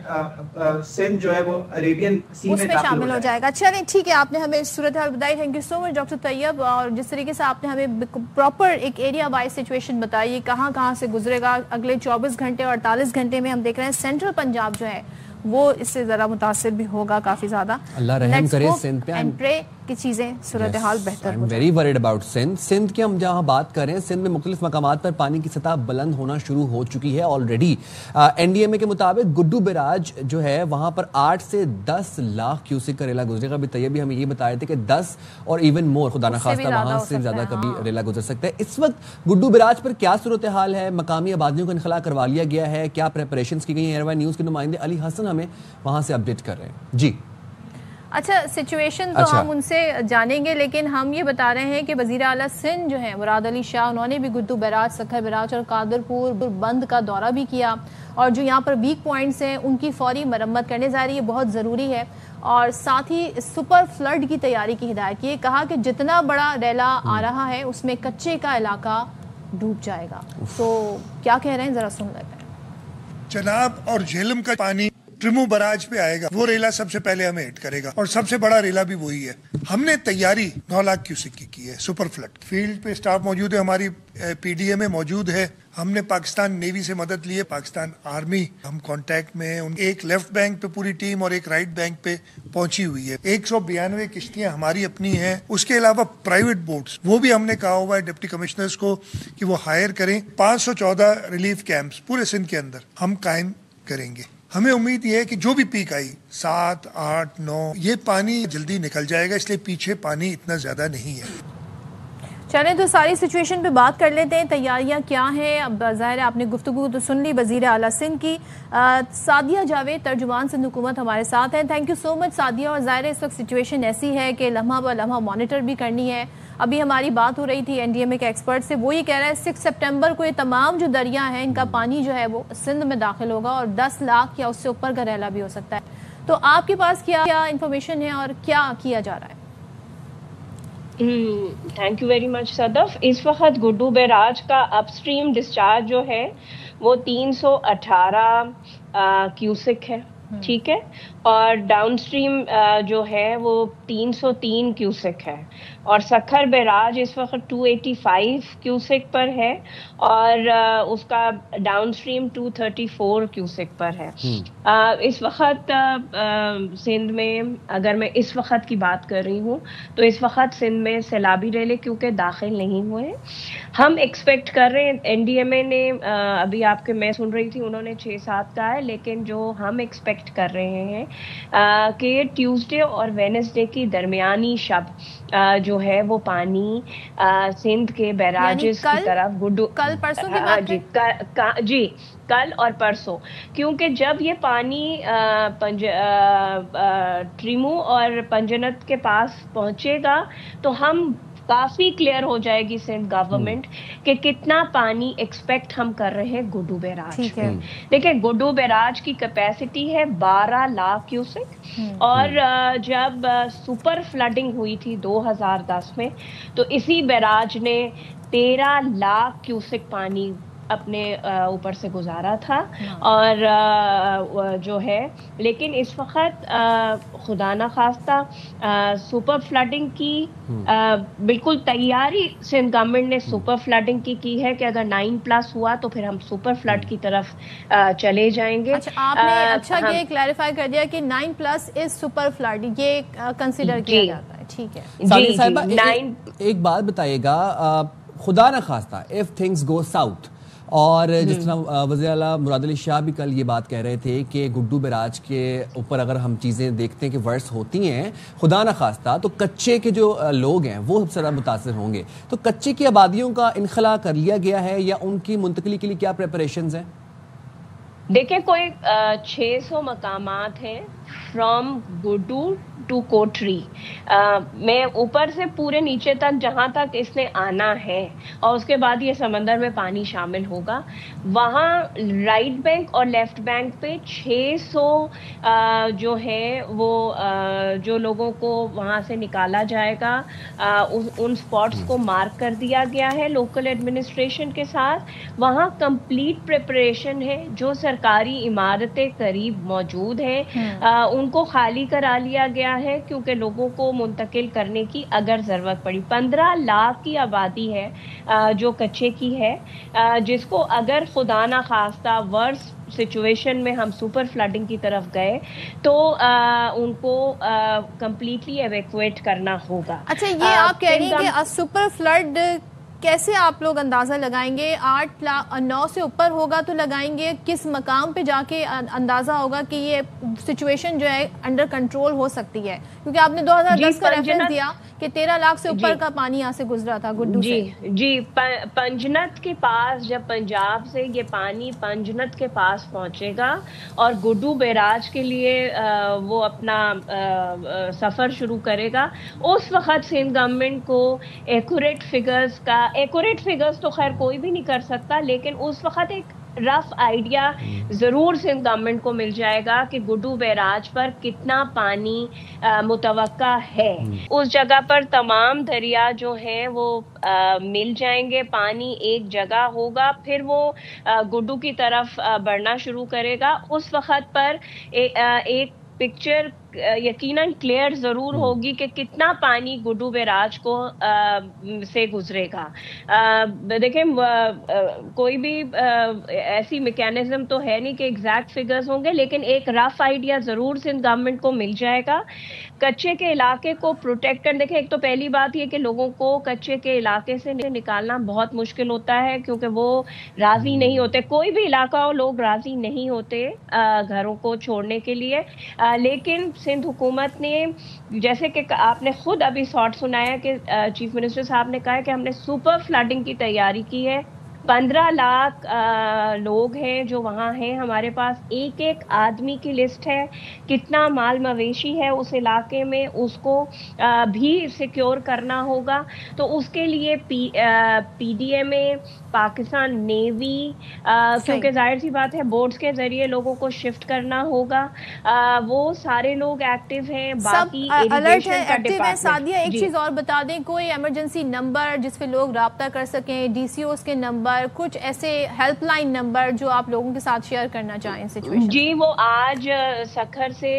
سندھ جو ہے وہ عربین سی میں شامل ہو جائے گا. چلیں ٹھیک ہے، آپ نے ہمیں صورتحال بتائی. Thank you so much doctor Tayyab. اور جس طریقے سے آپ نے ہمیں پراپر ایک ایریا وائز سچویشن بتائی، کہاں کہاں سے گزرے گا اگلے 24 گھنٹے اور 48 گھنٹے میں، ہم دیکھ رہے ہیں سینٹرل پنجاب جو ہے وہ اس سے ذرا متاثر بھی ہوگا کافی زیادہ. اللہ رحم کرے سندھ پہ، اینڈ پرے کہ چیزیں صورتحال بہتر ہو جائے. ویری ورڈ اباؤٹ سندھ کی ہم جہاں بات کر رہے ہیں، سندھ میں مختلف مقامات پر پانی کی سطح بلند ہونا شروع ہو چکی ہے آلریڈی. این ڈی ایم اے کے مطابق گڈو بیراج جو ہے وہاں پر 8 سے 10 لاکھ کیوسک کا ریلا گزرے گا. ابھی طیب بھی ہمیں یہ بتا رہے تھے کہ 10 اور ایون مور، خدا نخواستہ وہاں سے زیادہ کبھی ریلا گزر سکتا ہے. اس وقت گڈو بیراج پر کیا صورتحال ہے؟ مقامی آبادیوں کا انخلا کروا لیا گیا ہے؟ کیا پریپریشنز کی گئی ہیں؟ ایئر نیوز کے نمائندے علی حسن ہمیں وہاں سے اپڈیٹ کر رہے ہیں. جی اچھا، سچویشن تو ہم ان سے جانیں گے، لیکن ہم یہ بتا رہے ہیں کہ وزیر اعلیٰ سندھ جو ہیں مراد علی شاہ، انہوں نے بھی گڈو بیراج، سکھر بیراج اور قادرپور بند کا دورہ بھی کیا، اور جو یہاں پر ویک پوائنٹس ہیں ان کی فوری مرمت کرنے جا رہی ہے، بہت ضروری ہے. اور ساتھ ہی سپر فلڈ کی تیاری کی ہدایت کی. کہا کہ جتنا بڑا ریلا آ رہا ہے اس میں کچے کا علاقہ ڈوب جائے گا. تو کیا کہہ رہے ہیں ذرا سن لیتے ہیں. چناب اور جہلم کا پانی ٹرمو براج پہ آئے گا، وہ ریلا سب سے پہلے ہمیں ہٹ کرے گا، اور سب سے بڑا ریلا بھی وہی ہے. ہم نے تیاری 9 لاکھ کیوسک کی ہے سپر فلڈ. فیلڈ پہ سٹاف موجود ہے، ہماری پی ڈی ایم موجود ہے. ہم نے پاکستان نیوی سے مدد لی ہے، پاکستان آرمی ہم کانٹیکٹ میں ہیں. ایک لیفٹ بینک پہ پوری ٹیم اور ایک رائٹ بینک پہ پہنچی ہوئی ہے. 192 کشتیاں ہماری اپنی ہیں. اس کے علاوہ پرائیویٹ بوٹس وہ بھی ہم نے کہا ہوا ہے ڈپٹی کمشنرز کو کہ وہ ہائر کریں. 514 ریلیف کیمپس پورے سندھ کے اندر ہم قائم کریں گے. ہمیں امید یہ ہے کہ جو بھی پیک آئی 7, 8, 9 یہ پانی جلدی نکل جائے گا، اس لیے پیچھے پانی اتنا زیادہ نہیں ہے. چلیں تو ساری سچویشن پہ بات کر لیتے ہیں. تیاریاں کیا ہیں؟ اب ظاہر ہے آپ نے گفتگو تو سن لی وزیر اعلیٰ سندھ کی. سعدیہ جاوید ترجمان سندھ حکومت ہمارے ساتھ ہیں. تھینک یو سو مچ سعدیہ. اور ظاہر ہے اس وقت سچویشن ایسی ہے کہ لمحہ بہ لمحہ مانیٹر بھی کرنی ہے. ابھی ہماری بات ہو رہی تھی این ڈی ایم اے کے ایکسپرٹ سے، وہ یہ کہہ رہا ہے 6 سپٹمبر کو یہ تمام جو دریا ہیں ان کا پانی جو ہے وہ سندھ میں داخل ہوگا، اور 10 لاکھ یا اس سے اوپر کا ریلا بھی ہو سکتا ہے. تو آپ کے پاس کیا انفارمیشن ہے اور کیا کیا جا رہا ہے؟ تھینک یو ویری مچ صدف. اس وقت گڈو بیراج کا اپ اسٹریم ڈسچارج جو ہے وہ 318 کیوسک ہے، ٹھیک ہے، اور ڈاؤن اسٹریم جو ہے وہ 303 کیوسک ہے. اور سکھر بیراج اس وقت 285 کیوسک پر ہے، اور اس کا ڈاؤن اسٹریم 234 کیوسک پر ہے. اس وقت سندھ میں، اگر میں اس وقت کی بات کر رہی ہوں تو اس وقت سندھ میں سیلابی ریلے کیونکہ داخل نہیں ہوئے. ہم ایکسپیکٹ کر رہے ہیں، این ڈی ایم اے نے ابھی آپ کے میں سن رہی تھی انہوں نے 6-7 کا ہے، لیکن جو ہم ایکسپیکٹ کر رہے ہیں کہ ٹیوزڈے اور وینسڈے کی درمیانی شب جو ہے وہ پانی سندھ کے بیراجز کی طرف گڈو کل پرسوں کی بات جی کل اور پرسوں، کیونکہ جب یہ پانی ٹریمو اور پنجنت کے پاس پہنچے گا تو ہم کافی کلیئر ہو جائے گی سندھ گورنمنٹ کہ کتنا پانی ایکسپیکٹ ہم کر رہے ہیں گڈو بیراج. دیکھیں گڈو بیراج کی کیپیسٹی ہے 12 لاکھ کیوسک، اور جب سپر فلڈنگ ہوئی تھی 2010 میں تو اسی بیراج نے 13 لاکھ کیوسک پانی اپنے اوپر سے گزارا تھا. اور جو ہے لیکن اس وقت خدا نخواستہ سپر فلڈنگ کی بالکل تیاری سندھ گورنمنٹ نے سپر فلڈنگ کی ہے کہ اگر 9+ ہوا تو پھر ہم سپر فلڈ کی طرف چلے جائیں گے. آپ نے اچھا یہ کلیریفائی کر دیا کہ 9+ از سپر فلڈ، یہ کنسیڈر کیا جاتا ہے. ٹھیک ہے. ایک بات بتائیے گا، خدا نخواستہ اف تھنگس گو ساؤتھ اور جس طرح وزیر اعلیٰ مراد علی شاہ بھی کل یہ بات کہہ رہے تھے کہ گڈو بیراج کے اوپر اگر ہم چیزیں دیکھتے ہیں کہ ورس ہوتی ہیں خدا نہ خواستہ تو کچے کے جو لوگ ہیں وہ سب سے زیادہ متاثر ہوں گے. تو کچے کی آبادیوں کا انخلا کر لیا گیا ہے یا ان کی منتقلی کے لیے کیا پریپریشنز ہیں؟ دیکھیں کوئی 600 مقامات ہیں فرام گڈو ٹو کوٹری میں اوپر سے پورے نیچے تک جہاں تک اس نے آنا ہے اور اس کے بعد یہ سمندر میں پانی شامل ہوگا. وہاں رائٹ بینک اور لیفٹ بینک پہ 600 جو ہے وہ جو لوگوں کو وہاں سے نکالا جائے گا ان سپاٹس کو مارک کر دیا گیا ہے لوکل ایڈمنسٹریشن کے ساتھ. وہاں کمپلیٹ پریپریشن ہے. جو سرکاری عمارتیں قریب موجود ہیں ان کو خالی کرا لیا گیا ہے کیونکہ لوگوں کو منتقل کرنے کی اگر ضرورت پڑی. 15 لاکھ کی آبادی ہے جو کچے کی ہے جس کو اگر خدا نہ خواستہ ورس سچویشن میں ہم سپر فلڈنگ کی طرف گئے تو ان کو کمپلیٹلی ایویکویٹ کرنا ہوگا. اچھا یہ آپ کہہ رہی ہیں کہ سپر فلڈ کیسے آپ لوگ اندازہ لگائیں گے؟ 8-9 سے اوپر ہوگا تو لگائیں گے. کس مقام پہ جا کے اندازہ ہوگا کہ یہ سچویشن جو ہے انڈر کنٹرول ہو سکتی ہے؟ کیونکہ آپ نے 2010 کا ریفرنس دیا کہ 13 لاکھ سے اوپر کا پانی یہاں سے گزرا تھا گڈو سے. جی پنجنت کے پاس جب پنجاب سے یہ پانی پنجنت کے پاس پہنچے گا اور گڈو بیراج کے لیے وہ اپنا سفر شروع کرے گا اس وقت سندھ گورنمنٹ کو ایکوریٹ فگرز تو خیر کوئی بھی نہیں کر سکتا لیکن اس وقت ایک رف آئیڈیا ضرور سندھ گورنمنٹ کو مل جائے گا کہ گڈو بیراج پر کتنا پانی متوقع ہے. اس جگہ پر تمام دریا جو ہیں وہ مل جائیں گے. پانی ایک جگہ ہوگا پھر وہ گڈو کی طرف بڑھنا شروع کرے گا. اس وقت پر ایک پکچر یقیناً کلیئر ضرور ہوگی کہ کتنا پانی گڈو بیراج کو سے گزرے گا. دیکھیں کوئی بھی ایسی میکینزم تو ہے نہیں کہ ایگزیکٹ فگرز ہوں گے لیکن ایک رف آئیڈیا ضرور سندھ گورنمنٹ کو مل جائے گا. کچے کے علاقے کو پروٹیکٹ کر دیکھیں ایک تو پہلی بات یہ کہ لوگوں کو کچے کے علاقے سے نکالنا بہت مشکل ہوتا ہے کیونکہ وہ راضی نہیں ہوتے. کوئی بھی علاقہ ہو لوگ راضی نہیں ہوتے گھروں کو چھوڑنے کے لیے. لیکن سندھ حکومت نے جیسے کہ آپ نے خود ابھی شارٹ سنایا کہ چیف منسٹر صاحب نے کہا کہ ہم نے سپر فلڈنگ کی تیاری کی ہے. 15 لاکھ لوگ ہیں جو وہاں ہیں ہمارے پاس. ایک ایک آدمی کی لسٹ ہے کتنا مال مویشی ہے اس علاقے میں اس کو بھی سیکیور کرنا ہوگا. تو اس کے لیے پی ڈی ایم اے پاکستان نیوی کیونکہ ظاہر سی بات ہے بورڈز کے ذریعے لوگوں کو شفٹ کرنا ہوگا وہ سارے لوگ ایکٹیو ہیں. باقی اریگیشن کا ڈپارٹمنٹ. سعدیہ ایک چیز اور بتا دیں کوئی ایمرجنسی نمبر جس پہ لوگ رابطہ کر سکیں ڈی سی اوز کے نمبر کچھ ایسے ہیلپ لائن نمبر جو آپ لوگوں کے ساتھ شیئر کرنا چاہیں سچویشن؟ جی وہ آج سکھر سے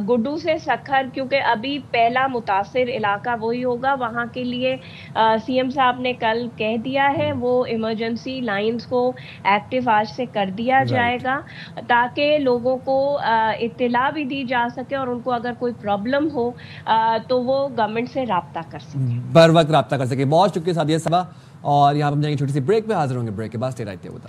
گڈو سے سکھر کیونکہ ابھی پہلا متاثر علاقہ وہی ہوگا وہاں کے لیے سی ایم صاحب نے کل کہہ دیا ہے وہ ایمرجنسی لائنز کو ایکٹیو آج سے کر دیا جائے گا تاکہ لوگوں کو اطلاع بھی دی جا سکے اور ان کو اگر کوئی پرابلم ہو تو وہ گورنمنٹ سے رابطہ کر سکے بر وقت رابطہ کر سکے. بہت شکریہ سعدیہ صاحبہ. اور یہاں ہم جائیں گے چھوٹی سی بریک پہ حاضر ہوں گے. بریک کے بعد اسٹے رہتے ہیں بتا.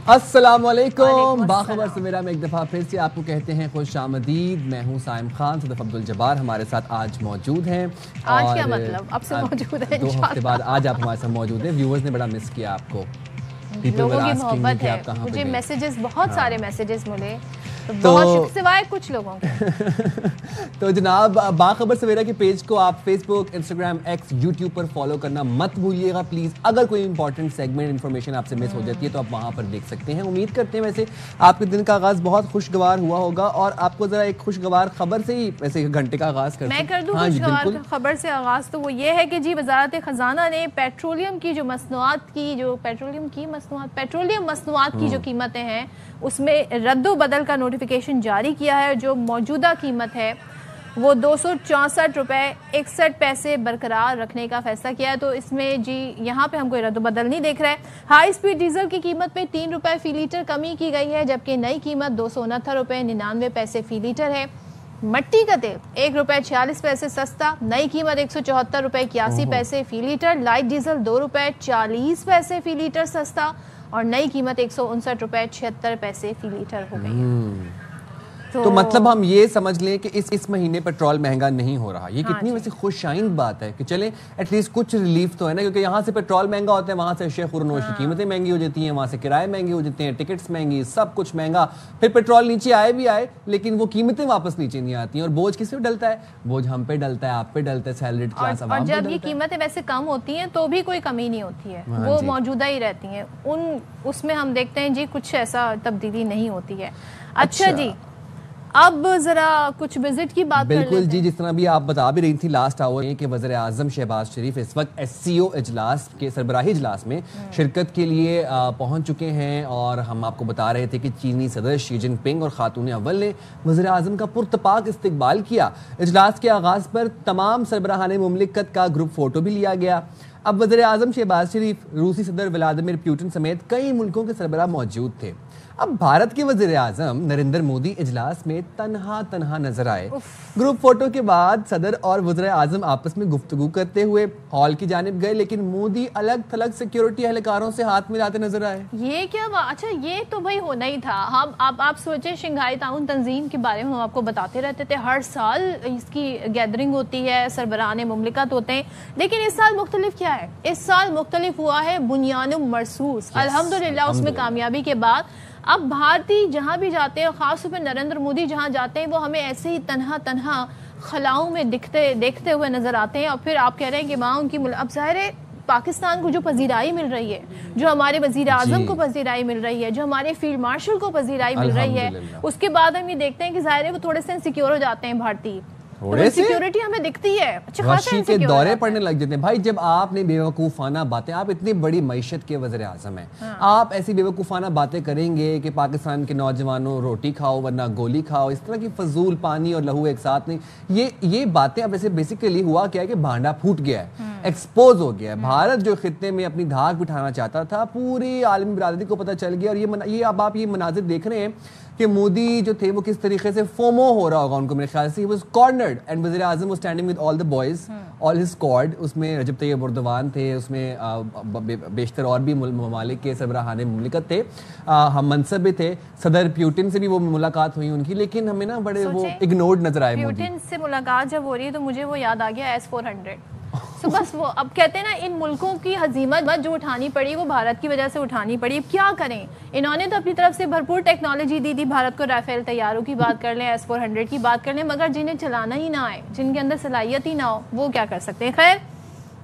السلام علیکم. باخبر سمیرا میں ایک دفعہ پھر سے آپ کو کہتے ہیں خوش آمدید. میں ہوں سائم خان. صدف عبد الجبار ہمارے ساتھ آج موجود ہیں. آج کیا مطلب اب سے موجود ہیں 2 ہفتے بعد آج آپ ہمارے ساتھ موجود ہیں. ویورز نے بڑا مس کیا آپ کو. لوگوں کی محبت ہے. مجھے میسیجز بہت سارے میسیجز ملے بہت سوائے کچھ لوگوں کے. تو جناب باخبر سویرا کے پیج کو آپ فیس بک انسٹاگرام ایکس یوٹیوب پر فالو کرنا مت بھولیے گا پلیز. اگر کوئی امپورٹنٹ سیگمنٹ انفارمیشن آپ سے مس ہو جاتی ہے تو آپ وہاں پر دیکھ سکتے ہیں. امید کرتے ہیں ویسے آپ کے دن کا آغاز بہت خوشگوار ہوا ہوگا اور آپ کو ذرا ایک خوشگوار خبر سے ہی ویسے گھنٹے کا آغاز کرتے ہیں. میں کر دوں خوشگوار خبر سے آغاز. تو وہ یہ ہے کہ جی وزارت خزانہ نے پیٹرولیم کی جو مصنوعات کی پیٹرولیم مصنوعات کی جو قیمتیں ہیں اس میں رد و بدل کا نوٹیفیکیشن جاری کیا ہے. جو موجودہ قیمت ہے وہ 264 روپے 61 پیسے برقرار رکھنے کا فیصلہ کیا ہے. تو اس میں جی یہاں پہ ہم کوئی رد و بدل نہیں دیکھ رہے ہیں. ہائی اسپیڈ ڈیزل کی قیمت میں 3 روپے فی لیٹر کمی کی گئی ہے، جبکہ نئی قیمت 269 روپے 99 پیسے فی لیٹر ہے. مٹی کا تیل 1 روپے 46 پیسے سستا، نئی قیمت 174 روپے 81 پیسے فی لیٹر. لائٹ ڈیزل 2 روپے 40 پیسے فی لیٹر سستا اور نئی قیمت 159 روپے 76 پیسے فی لیٹر ہو گئی ہے. تو مطلب ہم یہ سمجھ لیں کہ اس مہینے پیٹرول مہنگا نہیں ہو رہا. یہ کتنی ویسے خوش آئند بات ہے کہ چلیں ایٹ لیسٹ کچھ ریلیف تو ہے نا، کیونکہ یہاں سے پیٹرول مہنگا ہوتا ہے، وہاں سے اشیاء خوردنوش کی قیمتیں مہنگی ہو جاتی ہیں، وہاں سے کرائے مہنگے ہو جاتے ہیں، ٹکٹس مہنگی، سب کچھ مہنگا. پھر پیٹرول نیچے آئے بھی آئے لیکن وہ قیمتیں واپس نیچے نہیں آتی ہیں. اور بوجھ کس پہ ڈلتا ہے؟ بوجھ ہم پہ ڈلتا ہے، آپ پہ ڈلتا ہے، سیلریڈ کلاس عوام پہ ڈلتا ہے. اور جب یہ قیمتیں ویسے کم ہوتی ہیں تو بھی کوئی کمی نہیں ہوتی ہے، وہ موجودہ ہی رہتی ہیں. اس میں ہم دیکھتے ہیں جی کچھ ایسا تبدیلی نہیں ہوتی ہے. اچھا جی اب ذرا کچھ وزٹ کی بات کر لیتے ہیں. بالکل جی، جس طرح بھی آپ بتا بھی رہی تھی لاسٹ آور کہ وزیر اعظم شہباز شریف اس وقت SCO اجلاس کے سربراہی اجلاس میں شرکت کے لیے پہنچ چکے ہیں. اور ہم آپ کو بتا رہے تھے کہ چینی صدر شی جن پنگ اور خاتون اول نے وزیر اعظم کا پرتپاک استقبال کیا. اجلاس کے آغاز پر تمام سربراہان مملکت کا گروپ فوٹو بھی لیا گیا. اب وزیر اعظم شہباز شریف، روسی صدر ولادیمیر پوٹن سمیت کئی ملکوں کے سربراہ موجود تھے. اب بھارت کے وزیر اعظم نریندر مودی اجلاس میں تنہا نظر آئے. گروپ فوٹو کے بعد صدر اور وزیر اعظم آپس میں گفتگو کرتے ہوئے ہال کی جانب گئے، لیکن مودی الگ تھلگ سیکیورٹی اہلکاروں سے ہاتھ ملاتے نظر آئے. یہ کیا اچھا یہ تو بھائی ہونا ہی تھا. ہم آپ سوچیں شنگھائی تعاون تنظیم کے بارے میں ہم آپ کو بتاتے رہتے تھے، ہر سال اس کی گیدرنگ ہوتی ہے، سربراہان مملکت ہوتے ہیں، لیکن اس سال مختلف کیا ہے؟ اس سال مختلف ہوا ہے بنیان مرصوص. الحمدللہ اس میں کامیابی کے بعد اب بھارتی جہاں بھی جاتے ہیں، خاص طور پہ نریندر مودی جہاں جاتے ہیں، وہ ہمیں ایسے ہی تنہا خلاؤں میں دیکھتے ہوئے نظر آتے ہیں. اور پھر آپ کہہ رہے ہیں کہ وہاں ان کی اب ظاہر ہے پاکستان کو جو پذیرائی مل رہی ہے، جو ہمارے وزیر اعظم کو پذیرائی مل رہی ہے، جو ہمارے فیلڈ مارشل کو پذیرائی مل رہی ہے، اس کے بعد ہم یہ دیکھتے ہیں کہ ظاہر ہے وہ تھوڑے سے انسیکیور ہو جاتے ہیں بھارتی. سیکیورٹی ہمیں دکھتی ہے، وحشی کے دورے پڑنے لگ جاتے ہیں. بھائی جب آپ نے بے وقوفانہ باتیں، آپ اتنی بڑی معیشت کے وزیر اعظم ہیں، آپ ایسی بے وقوفانہ باتیں کریں گے کہ پاکستان کے نوجوانوں روٹی کھاؤ ورنہ گولی کھاؤ، اس طرح کی فضول پانی اور لہو ایک ساتھ نہیں. یہ باتیں اب ایسے بیسیکلی ہوا کیا ہے کہ بھانڈا پھوٹ گیا ہے، ایکسپوز ہو گیا ہے. بھارت جو خطے میں اپنی دھاک بٹھانا چاہتا تھا پوری عالمی برادری کو پتہ چل گیا. اور یہ اب آپ یہ مناظر دیکھ رہے ہیں کہ مودی جو تھے وہ کس طریقے سے فومو ہو رہا ہوگا ان کو. میرے خیال سے he was cornered and وزیر اعظم was standing with all the boys, all his squad. اس میں رجب طیب اردوان تھے، اس میں بیشتر اور بھی ممالک کے سربراہان مملکت تھے، ہم منصب بھی تھے. صدر پیوٹن سے بھی وہ ملاقات ہوئی ان کی، لیکن ہمیں نا بڑے وہ اگنورڈ نظر آئے. پیوٹن سے ملاقات جب ہو رہی ہے تو مجھے وہ یاد آ گیا S-400. تو بس وہ اب کہتے ہیں نا ان ملکوں کی ہزیمت جو اٹھانی پڑی وہ بھارت کی وجہ سے اٹھانی پڑی. اب کیا کریں؟ انہوں نے تو اپنی طرف سے بھرپور ٹیکنالوجی دی تھی بھارت کو. رافیل طیاروں کی بات کر لیں، S-400 کی بات کر لیں، مگر جنہیں چلانا ہی نہ آئے، جن کے اندر صلاحیت ہی نہ ہو، وہ کیا کر سکتے ہیں؟ خیر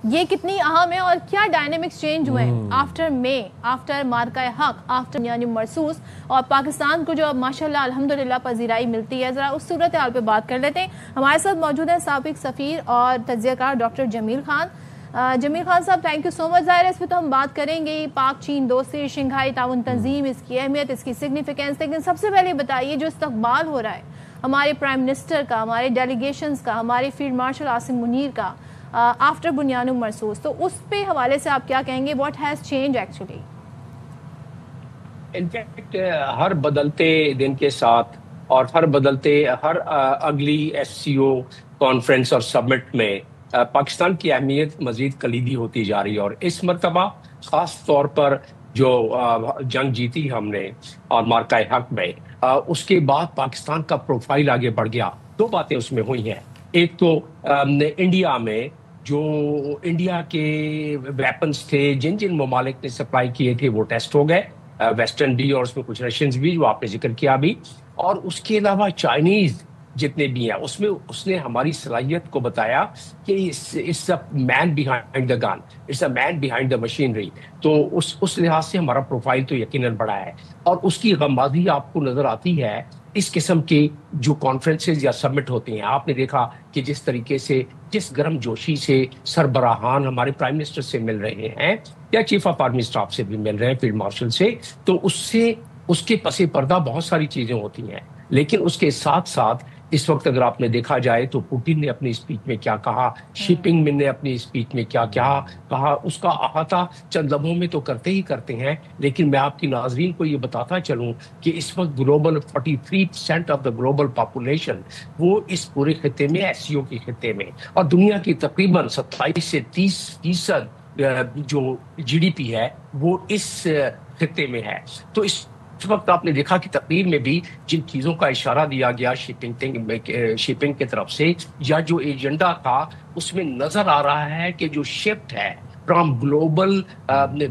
یہ کتنی اہم ہے اور کیا ڈائنامکس چینج ہوئے ہیں آفٹر مے، آفٹر مارکہ حق، آفٹر یعنی مرصوص، اور پاکستان کو جو اب ماشاءاللہ الحمدللہ پذیرائی ملتی ہے. ذرا اس صورتحال پہ بات کر لیتے ہیں. ہمارے ساتھ موجود ہیں سابق سفیر اور تجزیہ کار ڈاکٹر جمیل خان. جمیل خان صاحب تھینک یو سو مچ. ظاہر ہے اس پہ تو ہم بات کریں گے پاک چین دوستی، شنگھائی تعاون تنظیم، اس کی اہمیت، اس کی سگنیفیکینس، لیکن سب سے پہلے بتائیے جو استقبال ہو رہا ہے ہمارے پرائم منسٹر کا، ہمارے ڈیلیگیشنز کا، ہمارے فیلڈ مارشل عاصم منیر کا آفٹر بنیان مرصوص، تو اس پہ حوالے سے آپ کیا کہیں گے؟ What has change actually? In fact ہر بدلتے دن کے ساتھ اور ہر اگلی SCO کانفرنس اور سبمٹ میں پاکستان کی اہمیت مزید کلیدی ہوتی جا رہی ہے. اور اس مرتبہ خاص طور پر جو جنگ جیتی ہم نے اور مارکہ حق میں، اس کے بعد پاکستان کا پروفائل آگے بڑھ گیا. دو باتیں اس میں ہوئی ہیں. ایک تو انڈیا میں جو انڈیا کے ویپنز تھے جن ممالک نے سپلائی کیے تھے وہ ٹیسٹ ہو گئے، ویسٹ انڈیز اور اس میں کچھ رشینز بھی جو آپ نے ذکر کیا بھی، اور اس کے علاوہ چائنیز جتنے بھی ہیں اس میں اس نے ہماری صلاحیت کو بتایا کہ it's a man behind the gun, it's a man behind the machinery. تو اس لحاظ سے ہمارا پروفائل تو یقیناً بڑا ہے. اور اس کی غمازی آپ کو نظر آتی ہے اس قسم کے جو کانفرنسز یا سبمٹ ہوتے ہیں. آپ نے دیکھا کہ جس طریقے سے، جس گرم جوشی سے سربراہان ہمارے پرائم منسٹر سے مل رہے ہیں یا چیف آف آرمی اسٹاف سے بھی مل رہے ہیں، فیلڈ مارشل سے، تو اس کے پس پردہ بہت ساری چیزیں ہوتی ہیں. لیکن اس کے ساتھ ساتھ اس وقت اگر آپ نے دیکھا جائے تو پوٹن نے اپنی اسپیچ میں کیا کہا, شیپنگ من نے اپنی اسپیچ میں کیا کہا, اس کا احاطہ چند لمحوں میں تو کرتے ہی کرتے ہیں. لیکن میں آپ کی ناظرین کو یہ بتاتا چلوں کہ اس وقت global 43% of the global population وہ اس پورے خطے میں, ایس سی او کے خطے میں, اور دنیا کی تقریباً 27 سے 30% جو جی ڈی پی ہے وہ اس خطے میں ہے. تو اس وقت آپ نے دیکھا کہ تقریر میں بھی جن چیزوں کا اشارہ دیا گیا شپنگ کی طرف سے, یا جو ایجنڈا تھا, اس میں نظر آ رہا ہے کہ جو شفٹ ہے فرام گلوبل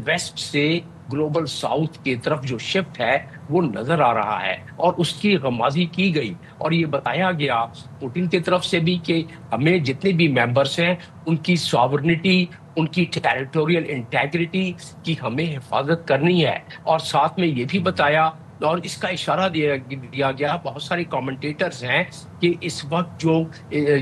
ویسٹ سے گلوبل ساؤتھ کی طرف جو شفٹ ہے وہ نظر آ رہا ہے, اور اس کی غمازی کی گئی. اور یہ بتایا گیا پوٹن کی طرف سے بھی کہ ہمیں جتنے بھی ممبرس ہیں ان کی ساورنٹی, ان کی ٹیریٹوریل انٹیگریٹی کی ہمیں حفاظت کرنی ہے. اور ساتھ میں یہ بھی بتایا اور اس کا اشارہ دیا گیا, بہت سارے کامنٹیٹرز ہیں, کہ اس وقت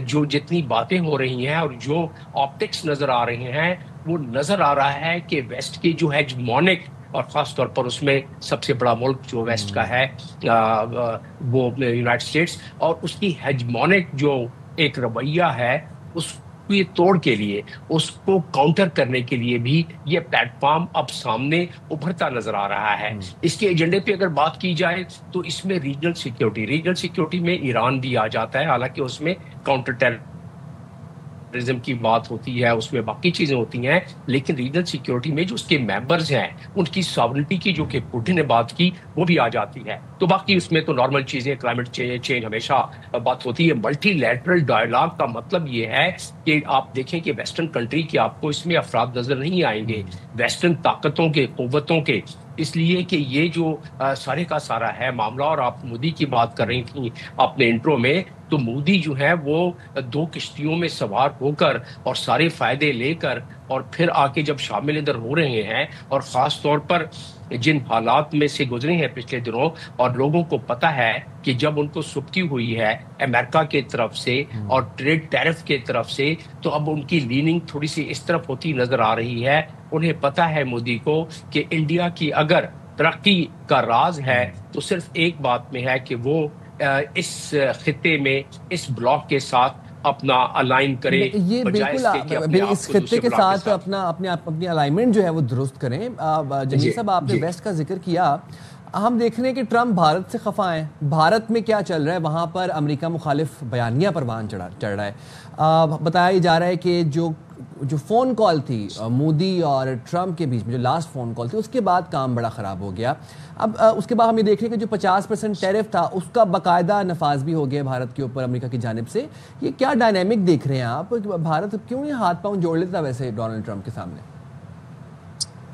جو جتنی باتیں ہو رہی ہیں اور جو آپٹکس نظر آ رہے ہیں وہ نظر آ رہا ہے کہ ویسٹ کی جو ہیجمونک, اور خاص طور پر اس میں سب سے بڑا ملک جو ویسٹ کا ہے وہ یونائٹڈ اسٹیٹس, اور اس کی ہیجمونک جو ایک رویہ ہے اس یہ توڑ کے لیے, اس کو کاؤنٹر کرنے کے لیے بھی یہ پلیٹ فارم اب سامنے ابھرتا نظر آ رہا ہے. اس کے ایجنڈے پہ اگر بات کی جائے تو اس میں ریجنل سیکیورٹی میں ایران بھی آ جاتا ہے, حالانکہ اس میں کاؤنٹر ٹیررزم کی بات ہوتی ہے, اس میں باقی چیزیں ہوتی ہیں, لیکن ریجنل سیکیورٹی میں جو اس کے ممبرز ہیں ان کی ساورنٹی کی جو کہ پوٹن نے بات کی وہ بھی آ جاتی ہے. تو باقی اس میں تو نارمل چیزیں, کلائمیٹ چینج ہمیشہ بات ہوتی ہے. ملٹی لیٹرل ڈائلاگ کا مطلب یہ ہے کہ آپ دیکھیں کہ ویسٹرن کنٹری کے آپ کو اس میں افراد نظر نہیں آئیں گے, ویسٹرن طاقتوں کے, قوتوں کے, اس لیے کہ یہ جو سارے کا سارا ہے معاملہ. اور آپ مودی کی بات کر رہی تھیں اپنے انٹرو میں, تو مودی جو ہے وہ 2 کشتیوں میں سوار ہو کر اور سارے فائدے لے کر اور پھر آ کے جب شامل ادھر ہو رہے ہیں, اور خاص طور پر جن حالات میں سے گزرے ہیں پچھلے دنوں, اور لوگوں کو پتہ ہے کہ جب ان کو سبکی ہوئی ہے امریکہ کے طرف سے اور ٹریڈ ٹیرف کے طرف سے, تو اب ان کی لیننگ تھوڑی سی اس طرف ہوتی نظر آ رہی ہے. انہیں پتہ ہے مودی کو کہ انڈیا کی اگر ترقی کا راز ہے تو صرف ایک بات میں ہے کہ وہ اس خطے میں اس بلاک کے ساتھ اپنا الائن کرے, یہ بالکل اس خطے کے ساتھ اپنی الائنمنٹ جو ہے وہ درست کریں. جمیل صاحب, آپ نے ویسٹ کا ذکر کیا, ہم دیکھ رہے ہیں کہ ٹرمپ بھارت سے خفا ہیں. بھارت میں کیا چل رہا ہے, وہاں پر امریکہ مخالف بیانیہ پروان چڑھ رہا ہے. بتایا جا رہا ہے کہ جو فون کال تھی مودی اور ٹرمپ کے بیچ میں, جو لاسٹ فون کال تھی, اس کے بعد کام بڑا خراب ہو گیا. اب اس کے بعد ہم یہ دیکھ رہے ہیں کہ جو 50% ٹیرف تھا اس کا باقاعدہ نفاذ بھی ہو گیا بھارت کے اوپر امریکہ کی جانب سے. یہ کیا ڈائنامک دیکھ رہے ہیں آپ, بھارت کیوں یہ ہاتھ پاؤں جوڑ لیتا ویسے ڈونلڈ ٹرمپ کے سامنے؟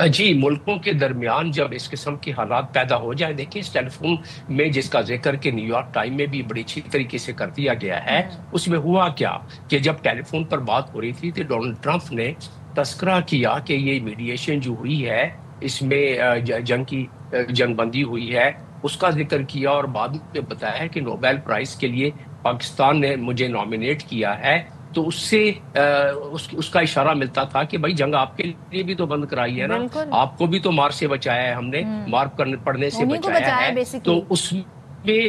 جی, ملکوں کے درمیان جب اس قسم کے حالات پیدا ہو جائیں, دیکھیں اس ٹیلی فون میں جس کا ذکر کہ نیو یارک ٹائم میں بھی بڑی اچھی طریقے سے کر دیا گیا ہے, اس میں ہوا کیا کہ جب ٹیلی فون پر بات ہو رہی تھی تو ڈونلڈ ٹرمپ نے تذکرہ کیا کہ یہ میڈیشن جو ہوئی ہے اس میں جنگ بندی ہوئی ہے, اس کا ذکر کیا, اور بعد میں بتایا کہ نوبیل پرائز کے لیے پاکستان نے مجھے نامینیٹ کیا ہے. تو اس سے اس کا اشارہ ملتا تھا کہ بھائی جنگ آپ کے لیے بھی تو بند کرائی ہے نا, آپ کو بھی تو مار سے بچایا ہے ہم نے, مار پڑنے سے بچایا ہے. تو اس میں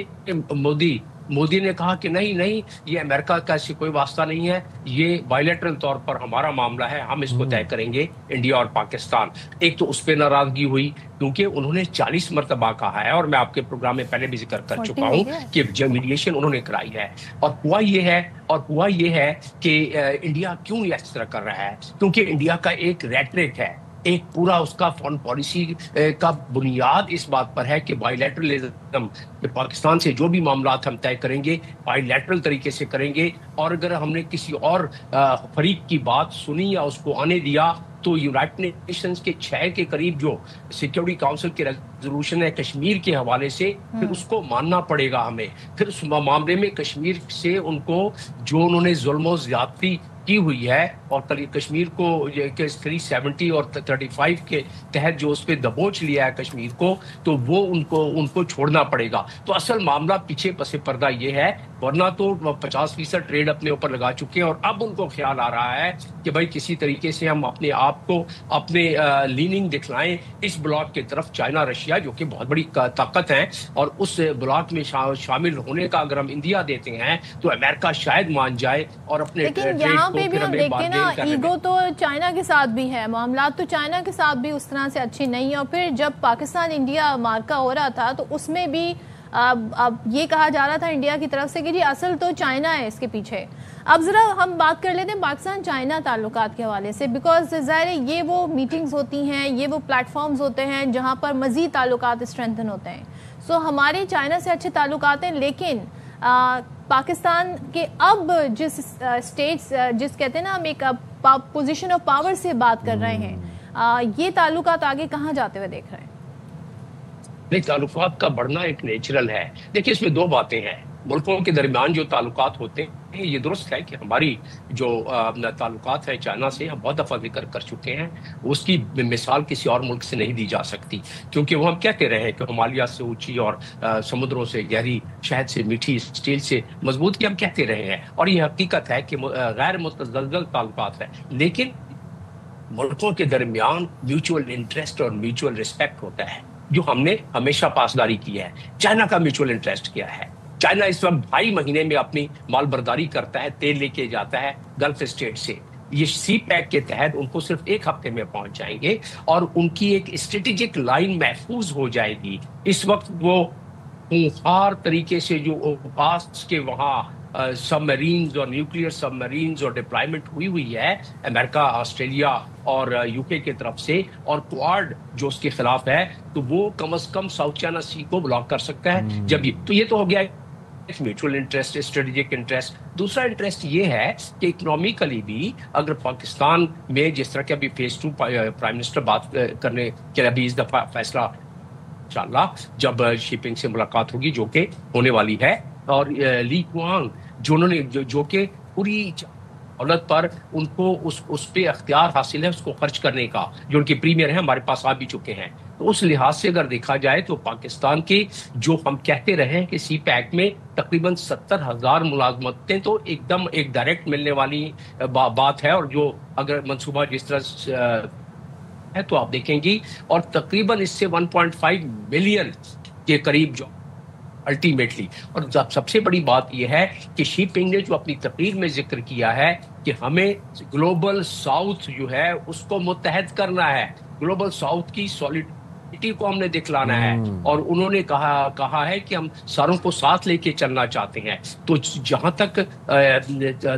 مودی نے کہا کہ نہیں, یہ امریکہ کا ایسی کوئی واسطہ نہیں ہے, یہ بائیلیٹرل طور پر ہمارا معاملہ ہے, ہم اس کو طے کریں گے انڈیا اور پاکستان. ایک تو اس پہ ناراضگی ہوئی کیونکہ انہوں نے 40 مرتبہ کہا ہے, اور میں آپ کے پروگرام میں پہلے بھی ذکر کر چکا ہوں کہ میڈیشن انہوں نے کرائی ہے. اور ہوا یہ ہے کہ انڈیا کیوں اس طرح کر رہا ہے, کیونکہ انڈیا کا ایک ریٹرک ہے, ایک پورا اس کا فارن پالیسی کا بنیاد اس بات پر ہے کہ بائی لیٹرلزم, کہ پاکستان سے جو بھی معاملات ہم طے کریں گے بائی لیٹرل طریقے سے کریں گے, اور اگر ہم نے کسی اور فریق کی بات سنی یا اس کو آنے دیا تو یونائٹڈ نیشنز کے 6 کے قریب جو سیکیورٹی کاؤنسل کے ریزولوشن ہے کشمیر کے حوالے سے, پھر اس کو ماننا پڑے گا ہمیں. پھر اس معاملے میں کشمیر سے ان کو جو انہوں نے ظلم و زیادتی کی ہوئی ہے اور کشمیر کو 370 اور 35 کے تحت جو اس پہ دبوچ لیا ہے کشمیر کو، تو وہ ان کو چھوڑنا پڑے گا. تو اصل معاملہ پیچھے پس پردہ یہ ہے، ورنہ تو 50% ٹریڈ اپنے اوپر لگا چکے ہیں اور اب ان کو خیال آ رہا ہے کہ بھائی کسی طریقے سے ہم اپنے آپ کو اپنے لیننگ دکھلائیں اس بلاک کی طرف. چائنا رشیا جو کہ بہت بڑی طاقت ہے اور اس بلاک میں شامل ہونے کا اگر ہم انڈیا دیتے ہیں تو امریکہ شاید مان جائے اور اپنے لیکن یہاں پہ بھی ہم دیکھتے ہیں نا، ایگو تو چائنا کے ساتھ بھی ہے، معاملات تو چائنا کے ساتھ بھی اس طرح سے اچھی نہیں ہے. اور پھر جب پاکستان انڈیا مارکا ہو رہا تھا تو اس میں بھی اب یہ کہا جا رہا تھا انڈیا کی طرف سے کہ جی اصل تو چائنا ہے اس کے پیچھے. اب ذرا ہم بات کر لیتے ہیں پاکستان چائنا تعلقات کے حوالے سے، بیکاز ظاہر ہے یہ وہ میٹنگز ہوتی ہیں، یہ وہ پلیٹ فارمز ہوتے ہیں جہاں پر مزید تعلقات اسٹرینتھن ہوتے ہیں. سو ہمارے چائنا سے اچھے تعلقات ہیں، لیکن پاکستان کے اب جس اسٹیٹس جس کہتے ہیں نا ہم ایک پوزیشن آف پاور سے بات کر رہے ہیں، یہ تعلقات آگے کہاں جاتے ہوئے دیکھ رہے ہیں؟ تعلقات کا بڑھنا ایک نیچرل ہے. دیکھیں اس میں دو باتیں ہیں. ملکوں کے درمیان جو تعلقات ہوتے ہیں، یہ درست ہے کہ ہماری جو تعلقات ہیں چائنا سے، ہم بہت دفعہ ذکر کر چکے ہیں، اس کی مثال کسی اور ملک سے نہیں دی جا سکتی، کیونکہ وہ ہم کہتے رہے ہیں کہ ہمالیہ سے اونچی اور سمندروں سے گہری، شہد سے میٹھی، اسٹیل سے مضبوط، کی ہم کہتے رہے ہیں اور یہ حقیقت ہے کہ غیر متزلزل تعلقات ہیں. لیکن ملکوں کے درمیان میوچول انٹرسٹ اور میوچول ریسپیکٹ ہوتا ہے جو ہم نے ہمیشہ پاسداری کی ہے. چائنا کا میوچول انٹرسٹ کیا ہے؟ چائنا اس وقت 2.5 مہینے میں اپنی مال برداری کرتا ہے، تیل لے کے جاتا ہے گلف اسٹیٹ سے. یہ سی پیک کے تحت ان کو صرف 1 ہفتے میں پہنچ جائیں گے اور ان کی ایک اسٹریٹجک لائن محفوظ ہو جائے گی. اس وقت وہ خونخوار طریقے سے جو پاس کے وہاں سب مرینز اور نیوکلیئر سب مرینز اور ڈپلائمنٹ ہوئی ہے امریکہ، آسٹریلیا اور یو کے کی طرف سے، اور کوارڈ جو اس کے خلاف ہے، تو وہ کم از کم ساؤتھ چائنا سی کو بلاک کر سکتا ہے. جب تو یہ تو ہو گیا میوچول انٹرسٹ، اسٹریٹجک انٹرسٹ. دوسرا انٹرسٹ یہ ہے کہ اکنامیکلی بھی اگر پاکستان میں جس طرح کہ ابھی فیز 2 پرائم منسٹر بات کرنے کے ابھی اس دفعہ فیصلہ انشاءاللہ جب شپنگ سے ملاقات ہوگی جو کہ ہونے والی ہے، اور لی کوانگ جنہوں نے جو کہ پوری دولت پر ان کو اس پہ اختیار حاصل ہے اس کو خرچ کرنے کا، جو ان کے پریمیئر ہیں ہمارے پاس آ بھی چکے ہیں. تو اس لحاظ سے اگر دیکھا جائے تو پاکستان کے جو ہم کہتے رہے ہیں کہ سی پیک میں تقریباً 70,000 ملازمتیں تو ایک دم ایک ڈائریکٹ ملنے والی بات ہے، اور جو اگر منصوبہ جس طرح ہے تو آپ دیکھیں گی، اور تقریباً اس سے 1.5 ملین کے قریب جو الٹیمیٹلی. اور سب سے بڑی بات یہ ہے کہ شی پنگ نے جو اپنی تقریر میں ذکر کیا ہے کہ ہمیں گلوبل ساؤتھ جو ہے اس کو متحد کرنا ہے، گلوبل ساؤتھ کی سولیڈرٹی کو ہم نے دکھلانا ہے، اور انہوں نے کہا ہے کہ ہم ساروں کو ساتھ لے کے چلنا چاہتے ہیں. تو جہاں تک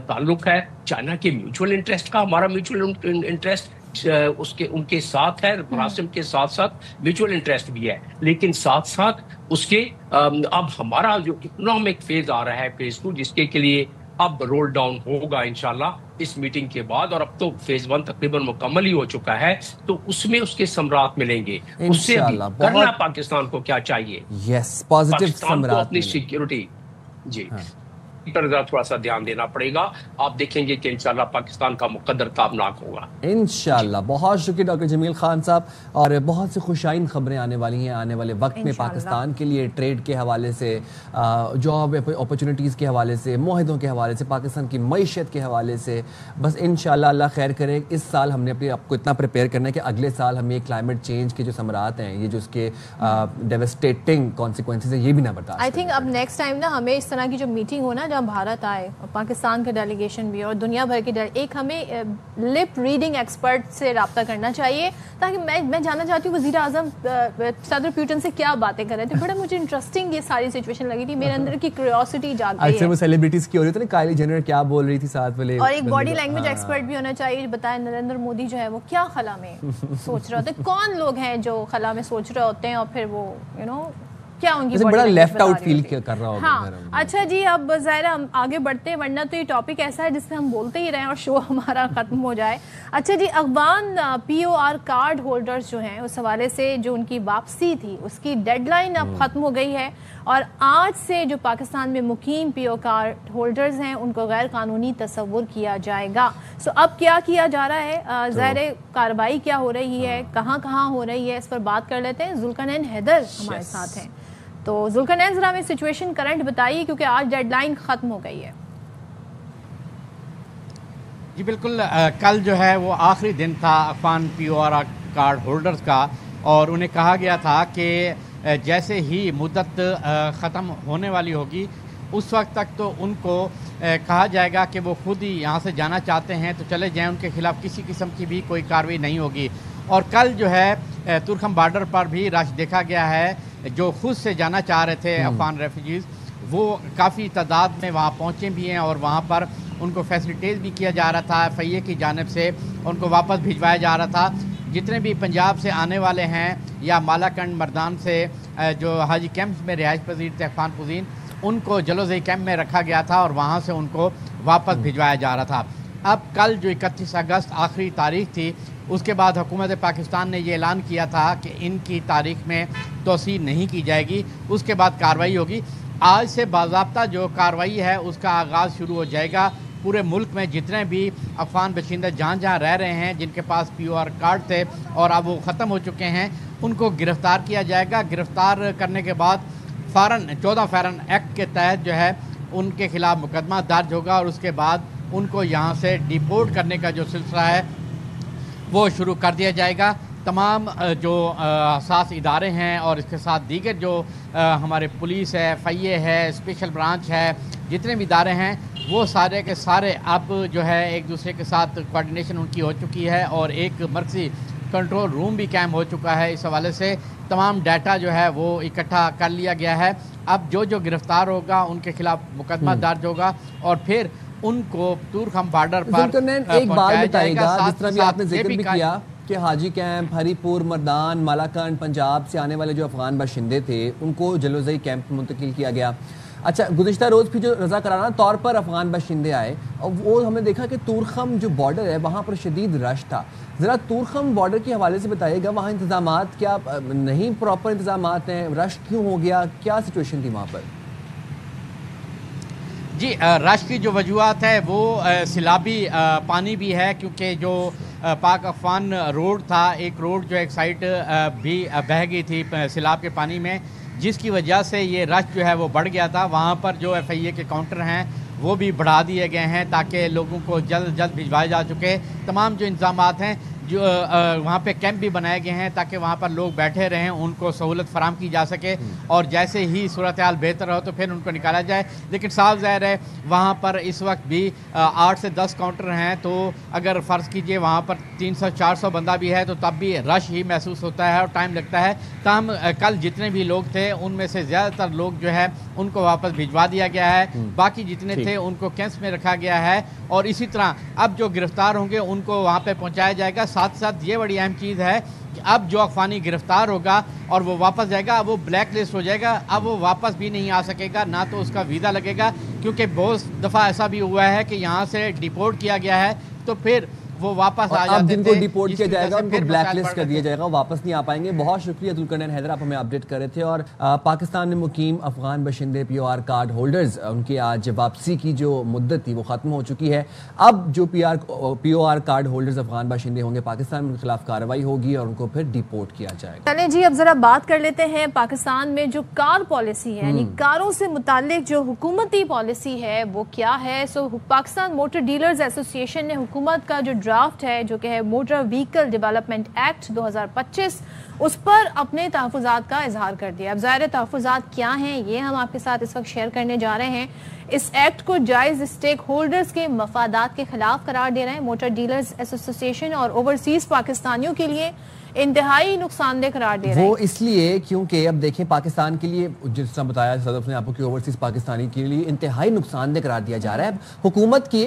تعلق ہے چائنا کے میوچول انٹرسٹ کا، ہمارا میوچول انٹرسٹ ان کے ساتھ ہے، مراسم کے ساتھ ساتھ میوچول انٹرسٹ بھی ہے، لیکن ساتھ ساتھ اس کے اب ہمارا جو اکنامک فیز آ رہا ہے فیز 2، جس کے لیے اب رول ڈاؤن ہوگا انشاءاللہ اس میٹنگ کے بعد، اور اب تو فیز 1 تقریباً مکمل ہی ہو چکا ہے، تو اس میں اس کے ثمرات ملیں گے. اس سے کرنا پاکستان کو کیا چاہیے؟ پاکستان کو اپنی سیکیورٹی پر تھوڑا سا دھیان دینا پڑے گا. آپ دیکھیں گے کہ انشاءاللہ پاکستان کا مقدر تابناک ہوگا انشاءاللہ. بہت شکریہ ڈاکٹر جمیل خان صاحب، اور بہت سی خوشائن خبریں آنے والی ہیں آنے والے وقت میں پاکستان کے لیے، ٹریڈ کے حوالے سے، جاب اپرچونٹیز کے حوالے سے، معاہدوں کے حوالے سے، پاکستان کی معیشت کے حوالے سے. بس انشاءاللہ اللہ خیر کرے. اس سال ہم نے اپنے آپ کو اتنا پریپیئر کرنا ہے کہ اگلے سال ہمیں کلائمیٹ چینج کے جو ثمرات ہیں، یہ جو اس کے ڈیوسٹیٹنگ کانسیکوینسز ہیں، یہ بھی نہ برداشت. آئی تھنک اب نیکسٹ ٹائم نا ہمیں اس طرح کی جو میٹنگ ہو نا جہاں بھارت آئے اور پاکستان کا ڈیلیگیشن بھی اور دنیا بھر کی ایک ہمیں لپ ریڈنگ ایکسپرٹ سے رابطہ کرنا چاہیے، تاکہ میں جاننا چاہتی ہوں وزیر اعظم صدر پیوٹن سے کیا باتیں کر رہے تھے. بڑا مجھے انٹرسٹنگ یہ ساری سچویشن لگی تھی، میرے اندر کی کیوریوسٹی جاگ گئی ہے. اچھا وہ سیلیبریٹیز کی ہو رہی تھی نا، کائلی جینر کیا بول رہی تھی ساتھ والے، اور ایک باڈی لینگویج ایکسپرٹ بھی ہونا چاہیے جو بتائے نریندر مودی جو ہے وہ کیا خلا میں سوچ رہے ہوتے ہیں، کون لوگ ہیں جو خلا میں سوچ رہے ہوتے ہیں، اور پھر وہ کیا ان کی بڑا لیفٹ آؤٹ فیل کر رہا ہوگا. ہاں اچھا جی، اب ظاہر ہم آگے بڑھتے ہیں ورنہ تو یہ ٹاپک ایسا ہے جس سے ہم بولتے ہی رہیں اور شو ہمارا ختم ہو جائے. اچھا جی، افغان POR کارڈ ہولڈرز جو ہیں اس حوالے سے جو ان کی واپسی تھی اس کی ڈیڈ لائن اب ختم ہو گئی ہے اور آج سے جو پاکستان میں مقیم PO کارڈ ہولڈرز ہیں ان کو غیر قانونی تصور کیا جائے گا. سو اب کیا کیا جا رہا ہے، ظاہر کارروائی کیا ہو رہی ہے، کہاں کہاں ہو رہی ہے، اس پر بات کر لیتے ہیں. ذوالقرنین حیدر ہمارے ساتھ ہیں. تو ذوالقرنین ذرا ہمیں سچویشن کرنٹ بتائیے کیونکہ آج ڈیڈ لائن ختم ہو گئی ہے. جی بالکل، کل جو ہے وہ آخری دن تھا افغان POR کارڈ ہولڈرز کا اور انہیں کہا گیا تھا کہ جیسے ہی مدت ختم ہونے والی ہوگی اس وقت تک تو ان کو کہا جائے گا کہ وہ خود ہی یہاں سے جانا چاہتے ہیں تو چلے جائیں، ان کے خلاف کسی قسم کی بھی کوئی کارروائی نہیں ہوگی. اور کل جو ہے تورخم بارڈر پر بھی رش دیکھا گیا ہے. جو خود سے جانا چاہ رہے تھے افغان ریفیوجیز وہ کافی تعداد میں وہاں پہنچے بھی ہیں اور وہاں پر ان کو فیسلیٹیز بھی کیا جا رہا تھا. FIA کی جانب سے ان کو واپس بھجوایا جا رہا تھا. جتنے بھی پنجاب سے آنے والے ہیں یا مالاکنڈ مردان سے جو حاجی کیمپس میں رہائش پذیر تھے افغان پذیر، ان کو جلوزئی کیمپ میں رکھا گیا تھا اور وہاں سے ان کو واپس بھجوایا جا رہا تھا. اب کل جو 31 اگست آخری تاریخ تھی، اس کے بعد حکومت پاکستان نے یہ اعلان کیا تھا کہ ان کی تاریخ میں توسیع نہیں کی جائے گی، اس کے بعد کارروائی ہوگی. آج سے باضابطہ جو کارروائی ہے اس کا آغاز شروع ہو جائے گا. پورے ملک میں جتنے بھی افغان باشندہ جہاں رہ رہے ہیں جن کے پاس POR کارڈ تھے اور اب وہ ختم ہو چکے ہیں، ان کو گرفتار کیا جائے گا. گرفتار کرنے کے بعد 14 فارن ایکٹ کے تحت جو ہے ان کے خلاف مقدمہ درج ہوگا اور اس کے بعد ان کو یہاں سے ڈیپورٹ کرنے کا جو سلسلہ ہے وہ شروع کر دیا جائے گا. تمام جو حساس ادارے ہیں اور اس کے ساتھ دیگر جو ہمارے پولیس ہے، FIA ہے، اسپیشل برانچ ہے، جتنے بھی ادارے ہیں وہ سارے کے سارے اب جو ہے ایک دوسرے کے ساتھ کوارڈینیشن ان کی ہو چکی ہے اور ایک مرکزی کنٹرول روم بھی قائم ہو چکا ہے. اس حوالے سے تمام ڈیٹا جو ہے وہ اکٹھا کر لیا گیا ہے. اب جو گرفتار ہوگا ان کے خلاف مقدمہ درج ہوگا اور پھر ان کو تورخم بارڈر پر ایک بات بتائیے گا، جس طرح بھی آپ نے ذکر بھی کیا کہ حاجی کیمپ، ہری پور، مردان، مالاکنڈ، پنجاب سے آنے والے جو افغان باشندے تھے ان کو جلوزئی کیمپ منتقل کیا گیا. اچھا، گزشتہ روز بھی جو رضاکارانہ طور پر افغان باشندے آئے اور وہ ہم نے دیکھا کہ تورخم جو بارڈر ہے وہاں پر شدید رش تھا. ذرا تورخم بارڈر کے حوالے سے بتائیے گا، وہاں انتظامات کیا نہیں پراپر انتظامات ہیں؟ رش کیوں ہو گیا؟ کیا سچویشن تھی وہاں پر؟ جی، رش کی جو وجوہات ہے وہ سیلابی پانی بھی ہے کیونکہ جو پاک افغان روڈ تھا، ایک روڈ جو ایک سائڈ بھی بہہ گئی تھی سیلاب کے پانی میں، جس کی وجہ سے یہ رش جو ہے وہ بڑھ گیا تھا. وہاں پر جو FIA کے کاؤنٹر ہیں وہ بھی بڑھا دیے گئے ہیں تاکہ لوگوں کو جلد بھجوائے جا چکے. تمام جو انتظامات ہیں جو وہاں پہ کیمپ بھی بنائے گئے ہیں تاکہ وہاں پر لوگ بیٹھے رہیں، ان کو سہولت فراہم کی جا سکے اور جیسے ہی صورتحال بہتر ہو تو پھر ان کو نکالا جائے. لیکن صاف ظاہر ہے وہاں پر اس وقت بھی 8 سے 10 کاؤنٹر ہیں تو اگر فرض کیجئے وہاں پر 300-400 بندہ بھی ہے تو تب بھی رش ہی محسوس ہوتا ہے اور ٹائم لگتا ہے. تاہم کل جتنے بھی لوگ تھے ان میں سے زیادہ تر لوگ جو ہے ان کو واپس بھجوا دیا گیا ہے. باقی جتنے تھے ان کو کیمپس میں رکھا گیا ہے اور اسی طرح اب جو گرفتار ہوں گے ان کو وہاں پہ پہنچایا جائے گا. ساتھ ساتھ یہ بڑی اہم چیز ہے کہ اب جو افغانی گرفتار ہوگا اور وہ واپس جائے گا اب وہ بلیک لسٹ ہو جائے گا، اب وہ واپس بھی نہیں آ سکے گا، نہ تو اس کا ویزا لگے گا کیونکہ بہت دفعہ ایسا بھی ہوا ہے کہ یہاں سے ڈیپورٹ کیا گیا ہے تو پھر وہ واپس آ جاتے تھے. جن کو ڈیپورٹ کیا جائے گا ان کو بلیک لسٹ کر دیا جائے گا، واپس نہیں آ پائیں گے. بہت شکریہ ذوالقرنین حیدر، آپ ہمیں اپڈیٹ کر رہے تھے. اور پاکستان میں مقیم افغان باشندے POR کارڈ ہولڈرز ان کی آج واپسی کی جو مدت تھی وہ ختم ہو چکی ہے. اب جو POR کارڈ ہولڈرز افغان باشندے ہوں گے پاکستان میں ان کے خلاف کارروائی ہوگی اور ان کو پھر ڈیپورٹ کیا جائے گا. چلیں جی، اب ذرا بات کر لیتے ہیں پاکستان میں جو کار پالیسی ہے، یعنی کاروں سے متعلق جو حکومتی پالیسی ہے وہ کیا ہے. پاکستان موٹر ڈیلرز ایسوسی ایشن نے حکومت کا جو ڈرافٹ ہے جو کہ ہے موٹر وہیکل ڈیولپمنٹ ایکٹ 2025 اس پر اپنے تحفظات کا اظہار کر دیا. اب ظاہر تحفظات کیا ہیں یہ ہم آپ کے ساتھ اس وقت شیئر کرنے جا رہے ہیں. اس ایکٹ کو جائز اسٹیک ہولڈرز کے مفادات کے خلاف قرار دے رہے ہیں. موٹر ڈیلرز ایسوسی ایشن اور اوورسیز پاکستانیوں کے لیے انتہائی نقصان دہ قرار دے رہے ہیں. وہ اس لیے کیونکہ اب دیکھیں پاکستان کے لیے جس طرح بتایا صدف نے آپ کو کہ اوورسیز پاکستانی کے لیے انتہائی نقصان دہ قرار دیا جا رہا ہے. حکومت کی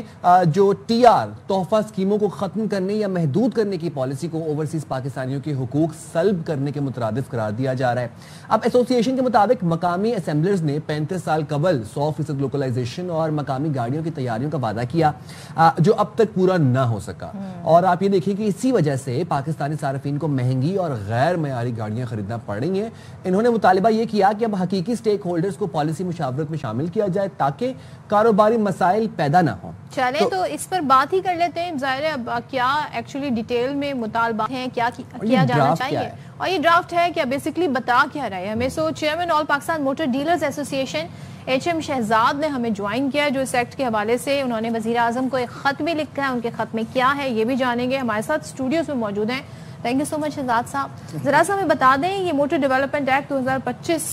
جو ٹی آر تحفہ اسکیموں کو ختم کرنے یا محدود کرنے کی پالیسی کو اوورسیز پاکستانیوں کے حقوق سلب کرنے کے مترادف قرار دیا جا رہا ہے. اب ایسوسی ایشن کے مطابق مقامی اسمبلرز نے 35 سال قبل 100% لوکلائزیشن اور مقامی گاڑیوں کی تیاریوں کا وعدہ کیا جو اب تک پورا نہ ہو سکا. اور آپ یہ دیکھیں کہ اسی وجہ سے پاکستانی صارفین کو مہنگی اور غیر معیاری گاڑیاں خریدنا پڑ رہی ہیں. انہوں نے مطالبہ یہ کیا کہ اب حقیقی سٹیک ہولڈرز کو پالیسی مشاورت میں شامل کیا جائے تاکہ کاروباری مسائل پیدا نہ ہوں. چلیں تو اس پر بات ہی کر لیتے ہیں. ظاہر ہے اب کیا ایکچولی ڈیٹیل میں مطالبات ہیں, کیا کیا جانا چاہیے, اور یہ ڈرافٹ ہے کیا بیسکلی بتا کیا رہا ہے ہمیں. سو چیئرمین آل پاکستان موٹر ڈیلرز ایسوسی ایشن HM شہزاد نے ہمیں جوائن کیا جو اس ایکٹ کے حوالے سے انہوں نے وزیر اعظم کو ایک خط بھی لکھا ہے. ان کے خط میں کیا ہے یہ بھی جانیں گے. ہمارے ساتھ اسٹوڈیوز میں موجود ہیں. تھینک یو سو مچ شہزاد صاحب. ذرا سا ہمیں بتا دیں یہ موٹر ڈیولپمنٹ ایکٹ 2025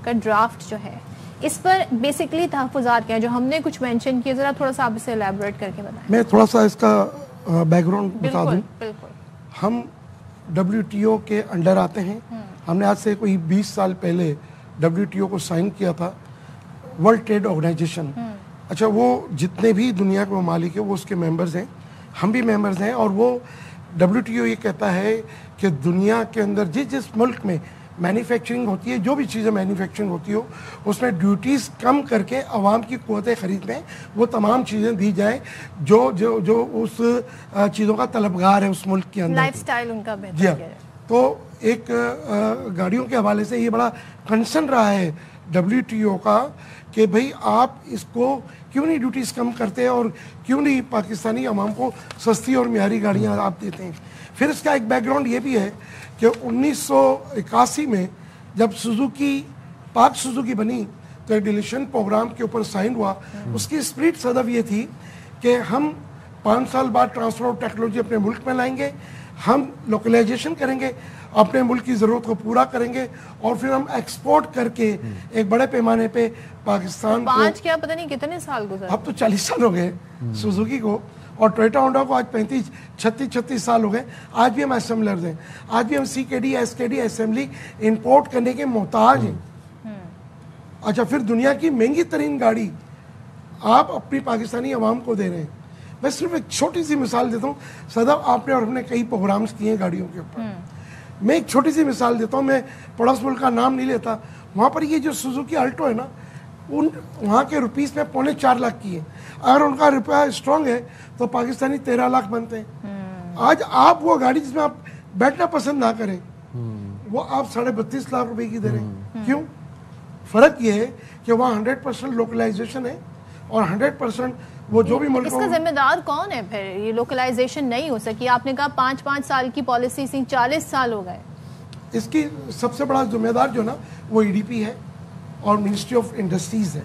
کا ڈرافٹ جو ہے اس پر بیسکلی تحفظات کیا ہیں جو ہم نے کچھ مینشن کیے, ذرا تھوڑا سا آپ اسے ایلیبوریٹ کر کے بتائیں. میں تھوڑا سا اس کا بیک گراؤنڈ بتا دوں. بالکل ہم WTO کے انڈر آتے ہیں. ہم نے آج سے کوئی 20 سال پہلے WTO کو سائن کیا تھا, ورلڈ ٹریڈ آرگنائزیشن. اچھا وہ جتنے بھی دنیا کے ممالک ہیں وہ اس کے ممبرز ہیں, ہم بھی ممبرز ہیں. اور وہ WTO یہ کہتا ہے کہ دنیا کے اندر جس ملک میں مینوفیکچرنگ ہوتی ہے, جو بھی چیزیں مینوفیکچرنگ ہوتی ہو, اس میں ڈیوٹیز کم کر کے عوام کی قوت خرید میں وہ تمام چیزیں دی جائیں جو جو جو اس چیزوں کا طلبگار ہے اس ملک کے اندر. لائف سٹائل ان کا بہتر ہے. تو ایک گاڑیوں کے حوالے سے یہ بڑا کنسرن رہا ہے WTO کا کہ بھئی آپ اس کو کیوں نہیں ڈیوٹیز کم کرتے اور کیوں نہیں پاکستانی عوام کو سستی اور معیاری گاڑیاں آپ دیتے ہیں. پھر اس کا ایک بیک گراؤنڈ یہ بھی ہے کہ 1981 میں جب پاک سوزوکی بنی تو ایک ڈیلیشن پروگرام کے اوپر سائن ہوا. اس کی اسپرٹ صدف یہ تھی کہ ہم 5 سال بعد ٹرانسپورٹ ٹیکنالوجی اپنے ملک میں لائیں گے, ہم لوکلائزیشن کریں گے, اپنے ملک کی ضرورت کو پورا کریں گے, اور پھر ہم ایکسپورٹ کر کے ایک بڑے پیمانے پہ پاکستان کو 5 کیا پتہ نہیں کتنے سال گزرے, اب تو 40 سال ہو گئے سوزوکی کو, اور ٹویوٹا ہونڈا کو آج 35-36 سال ہو گئے. آج بھی ہم اسمبلرز ہیں, آج بھی ہم CKD SKD اسمبلی امپورٹ کرنے کے محتاج ہیں. اچھا پھر دنیا کی مہنگی ترین گاڑی آپ اپنی پاکستانی عوام کو دے رہے ہیں. میں صرف ایک چھوٹی سی مثال دیتا ہوں. صدف آپ نے اور ہم نے کئی پروگرامز کیے ہیں گاڑیوں کے اوپر. میں ایک چھوٹی سی مثال دیتا ہوں, میں پڑوس ملک کا نام نہیں لیتا. وہاں پر یہ جو سوزوکی الٹو ہے نا, وہاں کے روپیز میں 4.25 لاکھ کی ہے. اگر ان کا روپیہ اسٹرانگ ہے تو پاکستانی 13 لاکھ بنتے ہیں. آج آپ وہ گاڑی جس میں آپ بیٹھنا پسند نہ کریں وہ آپ 32.5 لاکھ روپے کی دے رہے ہیں. کیوں؟ فرق یہ ہے کہ وہاں 100% لوکلائزیشن ہے اور 100% وہ جو بھی ملک. اس کا ذمہ دار کون ہے پھر؟ یہ لوکلائزیشن نہیں ہو سکی. آپ نے کہا 5 سال کی پالیسی سی 40 سال ہو گئے. اس کی سب سے بڑا ذمہ دار جو نا وہ EDP ہے اور منسٹری آف انڈسٹریز ہے.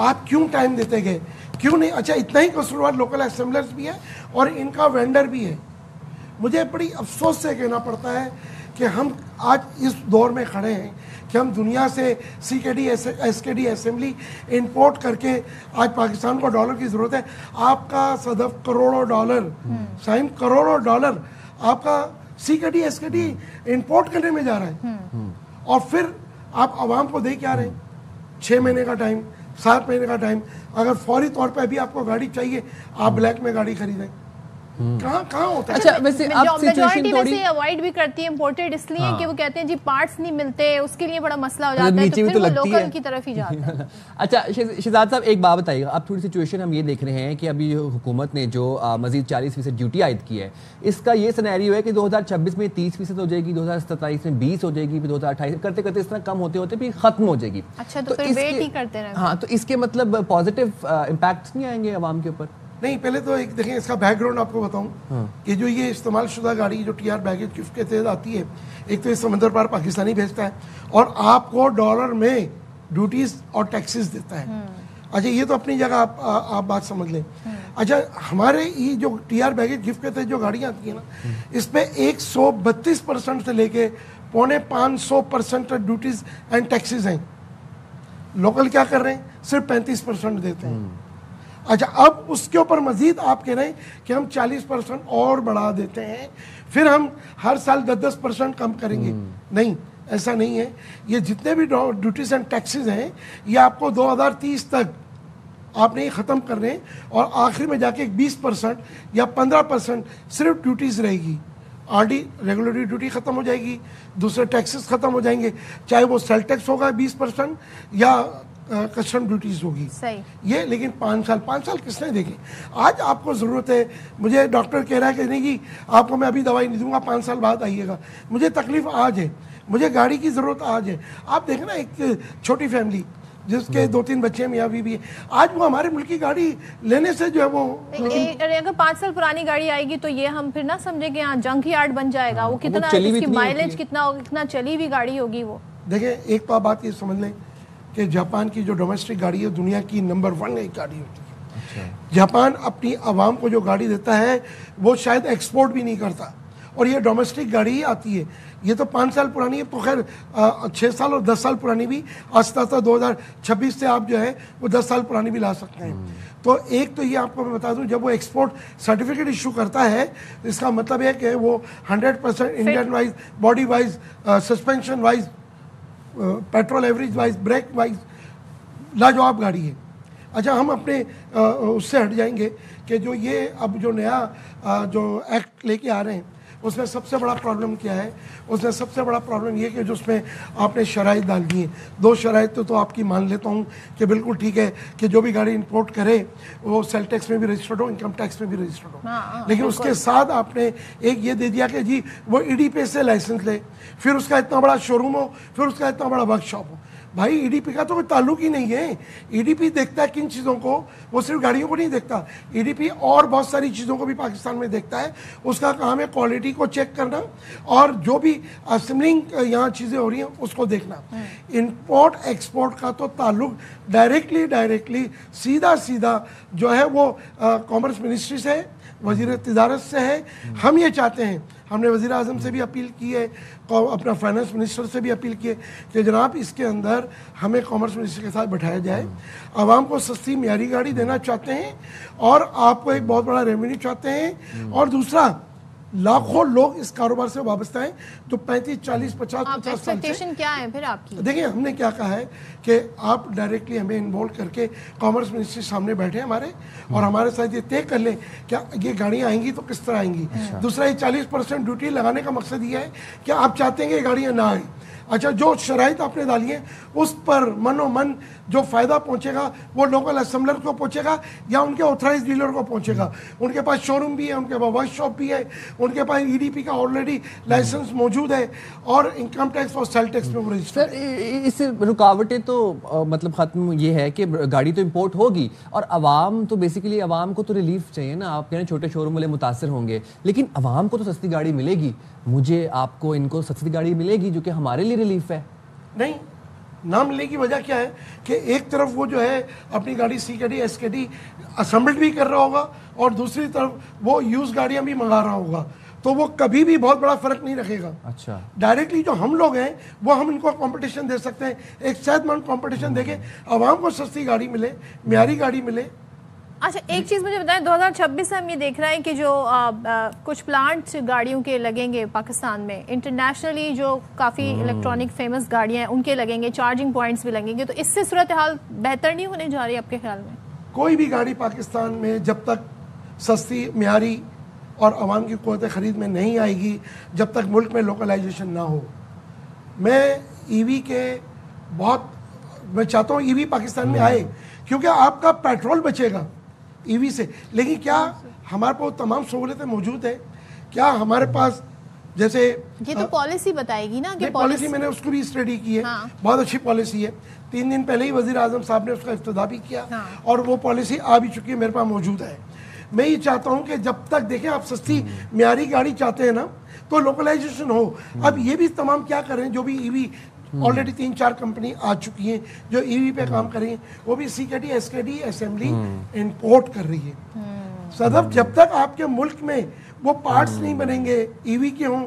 آپ کیوں ٹائم دیتے گئے, کیوں نہیں؟ اچھا اتنا ہی قصوروار لوکل اسمبلرز بھی ہے اور ان کا وینڈر بھی ہے. مجھے بڑی افسوس سے کہنا پڑتا ہے کہ ہم آج اس دور میں کھڑے ہیں کہ ہم دنیا سے CKD SKD اسمبلی امپورٹ کر کے, آج پاکستان کو ڈالر کی ضرورت ہے. آپ کا صدف کروڑوں ڈالر آپ کا CKD SKD امپورٹ کرنے میں جا رہا ہے, اور پھر آپ عوام کو دے کیا رہے ہیں 6 مہینے کا ٹائم, 7 مہینے کا ٹائم. اگر فوری طور پہ ابھی آپ کو گاڑی چاہیے آپ بلیک میں گاڑی خریدیں. کہاں ہوتا ہے؟ اچھا ویسے اب سچویشن تھوڑی اوائڈ بھی کرتی ہے امپورٹڈ اس لیے کہ وہ کہتے ہیں جی پارٹس نہیں ملتے, اس کے لیے بڑا مسئلہ ہو جاتا ہے, تو پھر وہ لوکل کی طرف ہی جاتا ہے. اچھا شہزاد صاحب ایک بات بتائیے گا, اب تھوڑی سچویشن ہم یہ دیکھ رہے ہیں کہ ابھی حکومت نے جو مزید 40% ڈیوٹی عائد کی ہے, اس کا یہ سینیریو ہے کہ 2026 میں 30% ہو جائے گی, 2027 میں 20 ہو جائے گی, پھر 2028 کرتے کرتے اس طرح کم ہوتے ہوتے پھر ختم ہو جائے گی. اچھا تو پھر ویٹ ہی کرتے رہیں. ہاں تو اس کے مطلب پازیٹیو امپیکٹس نہیں آئیں گے عوام کے اوپر؟ نہیں, پہلے تو ایک دیکھیں اس کا بیک گراؤنڈ آپ کو بتاؤں کہ جو یہ استعمال شدہ گاڑی جو TR بیگیج گفٹ کے تحت آتی ہے, ایک تو یہ سمندر پار پاکستانی بھیجتا ہے اور آپ کو ڈالر میں ڈیوٹیز اور ٹیکسز دیتا ہے. اچھا یہ تو اپنی جگہ آپ بات سمجھ لیں. اچھا ہمارے یہ جو TR بیگیج گفٹ کے تحت جو گاڑیاں آتی ہیں نا, اس پہ 132% سے لے کے 550% ڈیوٹیز اینڈ ٹیکسز ہیں. لوکل کیا کر رہے ہیں؟ صرف 35% دیتے ہیں. اچھا اب اس کے اوپر مزید آپ کہہ رہے ہیں کہ ہم 40% اور بڑھا دیتے ہیں پھر ہم ہر سال 10% کم کریں گے. نہیں ایسا نہیں ہے. یہ جتنے بھی ڈیوٹیز اینڈ ٹیکسز ہیں یہ آپ کو 2030 تک آپ نے یہ ختم کرنے ہیں اور آخر میں جا کے 20% یا 15% صرف ڈیوٹیز رہے گی. آر ڈی ریگولیٹری ڈیوٹی ختم ہو جائے گی, دوسرے ٹیکسز ختم ہو جائیں گے, چاہے وہ سیل ٹیکس ہوگا 20% یا کسٹم ڈیوٹیز ہوگی. یہ لیکن 5 سال کس نے دیکھے. آج آپ کو ضرورت ہے, مجھے ڈاکٹر کہہ رہا ہے کہ نہیں جی آپ کو میں ابھی دوائی نہیں دوں گا, 5 سال بعد آئیے گا. مجھے تکلیف آج ہے, مجھے گاڑی کی ضرورت آج ہے. آپ دیکھیں نا ایک چھوٹی فیملی جس کے 2-3 بچے میاں بیوی ہیں, آج وہ ہمارے ملک کی گاڑی لینے سے جو ہے وہ اگر 5 سال پرانی گاڑی آئے گی تو یہ ہم پھر نہ سمجھے کہ ہاں جنک یارڈ بن جائے گا. وہ کتنا اس کی مائلیج کتنا ہوگا, کتنا چلی ہوئی گاڑی ہوگی. وہ دیکھیں ایک تو آپ بات یہ سمجھ لیں کہ جاپان کی جو ڈومیسٹک گاڑی ہے دنیا کی نمبر 1 ایک گاڑی ہوتی ہے. جاپان اپنی عوام کو جو گاڑی دیتا ہے وہ شاید ایکسپورٹ بھی نہیں کرتا اور یہ ڈومیسٹک گاڑی ہی آتی ہے. یہ تو 5 سال پرانی ہے, تو خیر 6 سال اور 10 سال پرانی بھی آستہ 2026 سے آپ جو ہے وہ 10 سال پرانی بھی لا سکتے ہیں. تو ایک تو یہ آپ کو میں بتا دوں, جب وہ ایکسپورٹ سرٹیفکیٹ ایشو کرتا ہے اس کا مطلب ہے کہ وہ 100% engine wise, body wise, suspension wise, petrol average wise, break wise لاجواب گاڑی ہے. اچھا ہم اپنے اس سے ہٹ جائیں گے کہ جو یہ اب جو نیا جو ایکٹ لے کے آ رہے ہیں اس میں سب سے بڑا پرابلم کیا ہے. اس میں سب سے بڑا پرابلم یہ کہ جو اس میں آپ نے شرائط ڈال دی ہیں, 2 شرائط تو آپ کی مان لیتا ہوں کہ بالکل ٹھیک ہے کہ جو بھی گاڑی امپورٹ کرے وہ سیل ٹیکس میں بھی رجسٹرڈ ہو, انکم ٹیکس میں بھی رجسٹرڈ ہو. لیکن اس کے ساتھ آپ نے ایک یہ دے دیا کہ جی وہ ای ڈی پی سے لائسنس لے, پھر اس کا اتنا بڑا شو روم ہو, پھر اس کا اتنا بڑا ورک شاپ ہو. بھائی ای ڈی پی کا تو کوئی تعلق ہی نہیں ہے. ای ڈی پی دیکھتا ہے کن چیزوں کو, وہ صرف گاڑیوں کو نہیں دیکھتا. ای ڈی پی اور بہت ساری چیزوں کو بھی پاکستان میں دیکھتا ہے. اس کا کام ہے کوالٹی کو چیک کرنا اور جو بھی اسمبلنگ یہاں چیزیں ہو رہی ہیں اس کو دیکھنا. امپورٹ ایکسپورٹ کا تو تعلق ڈائریکٹلی سیدھا جو ہے وہ کامرس منسٹری سے, وزیر تجارت سے ہے. ہم یہ چاہتے ہیں, ہم نے وزیر اعظم سے بھی اپیل کی ہے, اپنا فائنانس منسٹر سے بھی اپیل کی ہے کہ جناب اس کے اندر ہمیں کامرس منسٹر کے ساتھ بٹھایا جائے. عوام کو سستی معیاری گاڑی دینا چاہتے ہیں اور آپ کو ایک بہت بڑا ریونیو چاہتے ہیں. اور دوسرا لاکھوں لوگ اس کاروبار سے وابستہ ہیں جو 35, 40, 50 سال سے. کیا ہے پھر آپ کی؟ دیکھیں ہم نے کیا کہا ہے کہ آپ ڈائریکٹلی ہمیں انوالو کر کے کامرس منسٹری سامنے بیٹھے ہمارے اور ہمارے ساتھ یہ طے کر لیں کہ یہ گاڑیاں آئیں گی تو کس طرح آئیں گی. دوسرا یہ 40% ڈیوٹی لگانے کا مقصد یہ ہے کہ آپ چاہتے ہیں کہ یہ گاڑیاں نہ آئیں. اچھا جو شرائط آپ نے ڈالی ہیں اس پر من و من جو فائدہ پہنچے گا وہ لوکل اسمبلر کو پہنچے گا یا ان کے آتھرائز ڈیلر کو پہنچے گا. ان کے پاس شو روم بھی ہے, ان کے پاس ورک شاپ بھی ہے, ان کے پاس ای ڈی پی کا آلریڈی لائسنس موجود ہے اور انکم ٹیکس اور سیل ٹیکس میں وہ رجسٹر. سر اس رکاوٹیں تو مطلب ختم یہ ہے کہ گاڑی تو امپورٹ ہوگی اور عوام تو بیسیکلی عوام کو تو ریلیف چاہیے نا. آپ کہنا چھوٹے شو روم والے متاثر ہوں گے لیکن عوام کو تو سستی گاڑی ملے گی. مجھے آپ کو ان کو سستی گاڑی ملے گی جو کہ ہمارے لیے ریلیف ہے. نہیں نہ ملنے کی وجہ کیا ہے کہ ایک طرف وہ جو ہے اپنی گاڑی سی کے ڈی ایس کے ڈی اسمبلڈ بھی کر رہا ہوگا اور دوسری طرف وہ یوز گاڑیاں بھی منگا رہا ہوگا, تو وہ کبھی بھی بہت بڑا فرق نہیں رکھے گا. اچھا ڈائریکٹلی جو ہم لوگ ہیں وہ ہم ان کو کمپٹیشن دے سکتے ہیں, ایک صحت مند کمپٹیشن دے کے عوام کو سستی گاڑی ملے, معیاری گاڑی ملے. اچھا ایک چیز مجھے بتائیں, 2026 سے ہم یہ دیکھ رہے ہیں کہ جو کچھ پلانٹ گاڑیوں کے لگیں گے پاکستان میں, انٹرنیشنلی جو کافی الیکٹرانک فیمس گاڑیاں ہیں ان کے لگیں گے, چارجنگ پوائنٹس بھی لگیں گے, تو اس سے صورتحال بہتر نہیں ہونے جا رہی آپ کے خیال میں؟ کوئی بھی گاڑی پاکستان میں جب تک سستی, معیاری اور عوام کی قوت خرید میں نہیں آئے گی, جب تک ملک میں لوکلائزیشن نہ ہو. میں ای وی کے میں چاہتا ہوں ای وی پاکستان میں آئے کیونکہ آپ کا پیٹرول بچے گا ای وی سے. لیکن کیا ہمارے پاس تمام سہولتیں موجود ہیں؟ کیا ہمارے پاس جیسے یہ تو پالیسی بتائے گی نا کہ پالیسی میں نے اس کو بھی اسٹڈی کی ہے, بہت اچھی پالیسی ہے. 3 دن پہلے ہی وزیر اعظم صاحب نے اس کا افتتاح بھی کیا اور وہ پالیسی آ بھی چکی ہے, میرے پاس موجود ہے. میں یہ چاہتا ہوں کہ جب تک دیکھیں آپ سستی معیاری گاڑی چاہتے ہیں نا تو لوکلائزیشن ہو. اب یہ بھی تمام کیا کر رہے ہیں, جو بھی ای وی آلریڈی 3-4 کمپنی آ چکی ہیں جو ای وی پہ کام کر رہی ہیں, وہ بھی سی کے ڈی ایس کے ڈی اسمبلی امپورٹ کر رہی ہے. صدف جب تک آپ کے ملک میں وہ پارٹس نہیں بنیں گے ای وی کے ہوں,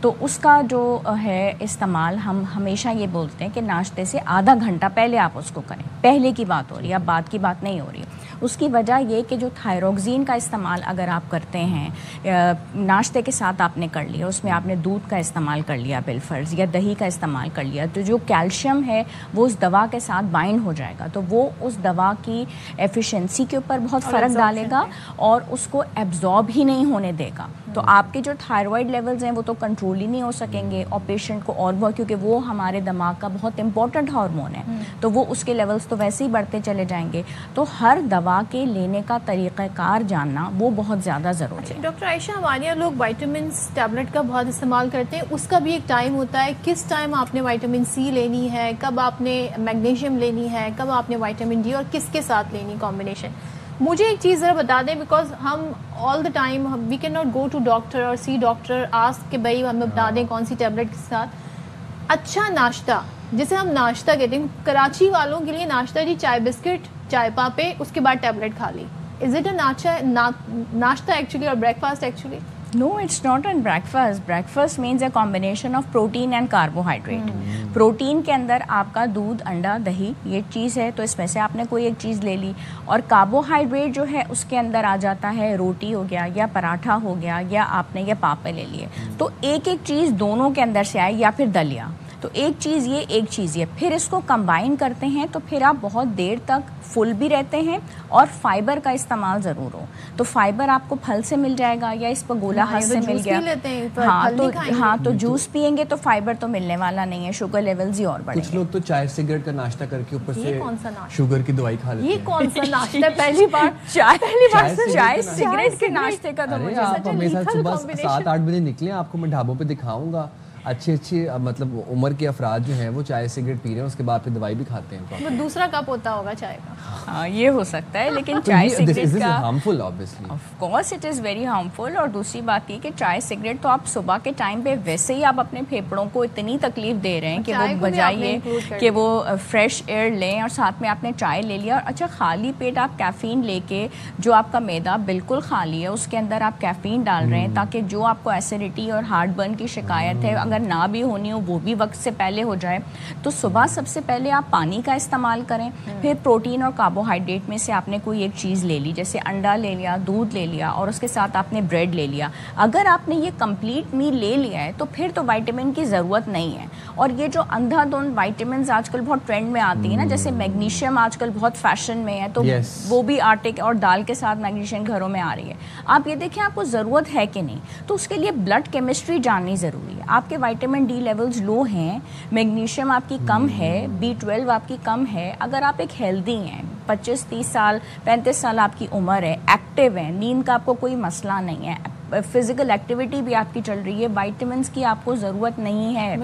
تو اس کا جو ہے استعمال ہم ہمیشہ یہ بولتے ہیں کہ ناشتے سے آدھا گھنٹہ پہلے آپ اس کو کریں. پہلے کی بات ہو رہی ہے, اب بعد کی بات نہیں ہو رہی. اس کی وجہ یہ کہ جو تھائروکسین کا استعمال اگر آپ کرتے ہیں ناشتے کے ساتھ آپ نے کر لیا, اس میں آپ نے دودھ کا استعمال کر لیا بالفرض, یا دہی کا استعمال کر لیا, تو جو کیلشیم ہے وہ اس دوا کے ساتھ بائنڈ ہو جائے گا, تو وہ اس دوا کی ایفیشنسی کے اوپر بہت فرق ڈالے گا اور اس کو ایبزارب ہی نہیں ہونے دے گا. تو آپ کے جو تھائرائڈ لیولز ہیں وہ تو کنٹرول ہی نہیں ہو سکیں گے, اور پیشنٹ کو اور بہت, کیونکہ وہ ہمارے دماغ کا بہت امپورٹنٹ ہارمون ہے, تو وہ اس کے لیولز تو ویسے ہی بڑھتے چلے جائیں گے. تو ہر دوا کے لینے کا طریقہ کار جاننا وہ بہت زیادہ ضروری ہے. ڈاکٹر عائشہ, ہمارے یہاں لوگ وائٹامنس ٹیبلٹ کا بہت استعمال کرتے ہیں, اس کا بھی ایک ٹائم ہوتا ہے, کس ٹائم آپ نے وائٹامن سی لینی ہے, کب آپ نے میگنیشیم لینی ہے, کب آپ نے وائٹامن ڈی, اور کس کے ساتھ لینی کمبینیشن. مجھے ایک چیز ذرا بتا دیں, بیکاز ہم all the time we can not go to doctor اور سی ڈاکٹر آسک کہ بھائی ہمیں بتا دیں کون سی ٹیبلٹ کے ساتھ. اچھا ناشتہ جسے ہم ناشتہ کہتے ہیں, کراچی والوں کے لیے ناشتہ جی چائے بسکٹ, چائے پاپے, اس کے بعد ٹیبلٹ کھا لی. از اٹ اے ناشتہ ایکچولی اور break fast actually? No, it's not a breakfast. Breakfast means a combination of protein and carbohydrate. Protein کے اندر آپ کا دودھ, انڈا, دہی, یہ چیز ہے, تو اس میں سے آپ نے کوئی ایک چیز لے لی. اور کاربوہائیڈریٹ جو ہے اس کے اندر آ جاتا ہے روٹی ہو گیا, یا پراٹھا ہو گیا, یا آپ نے یہ پاپے لے لیے. تو ایک ایک چیز دونوں کے اندر سے آئے, یا پھر دلیا. تو ایک چیز یہ, ایک چیز یہ, پھر اس کو کمبائن کرتے ہیں تو پھر آپ بہت دیر تک فل بھی رہتے ہیں. اور فائبر کا استعمال ضرور ہو, تو فائبر آپ کو پھل سے مل جائے گا, یا اس پر گولا ہاتھ سے مل گیا. ہاں, تو جوس پئیں گے تو فائبر تو ملنے والا نہیں ہے, شوگر لیولز ہی اور بڑھیں گے. کچھ لوگ تو چائے سگریٹ کا ناشتہ کر کے اوپر سے شوگر کی دوائی کھا لیتے ہیں. یہ کون سا ناشتہ؟ پہلی بار چائے سگریٹ کے ناشتے کا تو مجھے آپ ہمارے ساتھ صبح 7-8 بجے نکلیں, آپ کو میں ڈھابوں پہ دکھاؤں گا. اچھی مطلب عمر کے افراد جو ہیں وہ چائے سگریٹ پی رہے ہیں, اس کے بعد پھر دوائی بھی کھاتے ہیں. وہ دوسرا کپ ہوتا ہوگا چائے کا. ہاں, یہ ہو سکتا ہے, لیکن چائے سگریٹ کا harmful obviously. Of course it is very harmful. اور دوسری بات یہ کہ چائے سگریٹ تو آپ صبح کے ٹائم پہ ویسے ہی آپ اپنے پھیپھڑوں کو اتنی تکلیف دے رہے ہیں کہ وہ بجائے یہ کہ وہ فریش ایئر لیں, اور ساتھ میں آپ نے چائے لے لیا. اور اچھا, خالی پیٹ آپ کیفین لے کے, جو آپ کا میدا بالکل خالی ہے اس کے اندر آپ کیفین ڈال رہے ہیں, تاکہ جو آپ کو ایسیڈیٹی اور ہارٹ برن کی شکایت ہے اگر نہ بھی ہونی وہ بھی وقت سے پہلے ہو جائے. تو صبح سب سے پہلے آپ پانی کا استعمال کریں. پھر پروٹین اور کاربوہائیڈریٹ میں سے آپ نے کوئی ایک چیز لے لی, جیسے انڈا لے لیا, دودھ لے لیا, اور اس کے ساتھ آپ نے بریڈ لے لیا. اگر آپ نے یہ کمپلیٹ میل لے لیا ہے تو پھر تو وائٹامن کی ضرورت نہیں ہے. اور یہ جو اندھا دھند وائٹامنز آج کل بہت ٹرینڈ میں آتی ہیں نا, جیسے میگنیشیم آج کل بہت فیشن میں ہے, تو وہ بھی آٹے اور دال کے ساتھ میگنیشیم گھروں میں آ رہی ہے. آپ یہ دیکھیں آپ کو ضرورت ہے کہ نہیں. تو اس کے لیے بلڈ کیمسٹری جاننی ضروری ہے. آپ کے وائٹامن ڈی لیول لو ہیں, میگنیشیم آپ کی کم ہے, B12 آپ کی کم ہے. اگر آپ ایک ہیلدی ہیں, 25-30 سال 35 سال آپ کی عمر ہے, ایکٹیو ہیں, نیند کا آپ کو کوئی مسئلہ نہیں ہے, فزیکل ایکٹیویٹی بھی آپ کی چل رہی ہے, وائٹامنس کی آپ کو ضرورت نہیں ہے.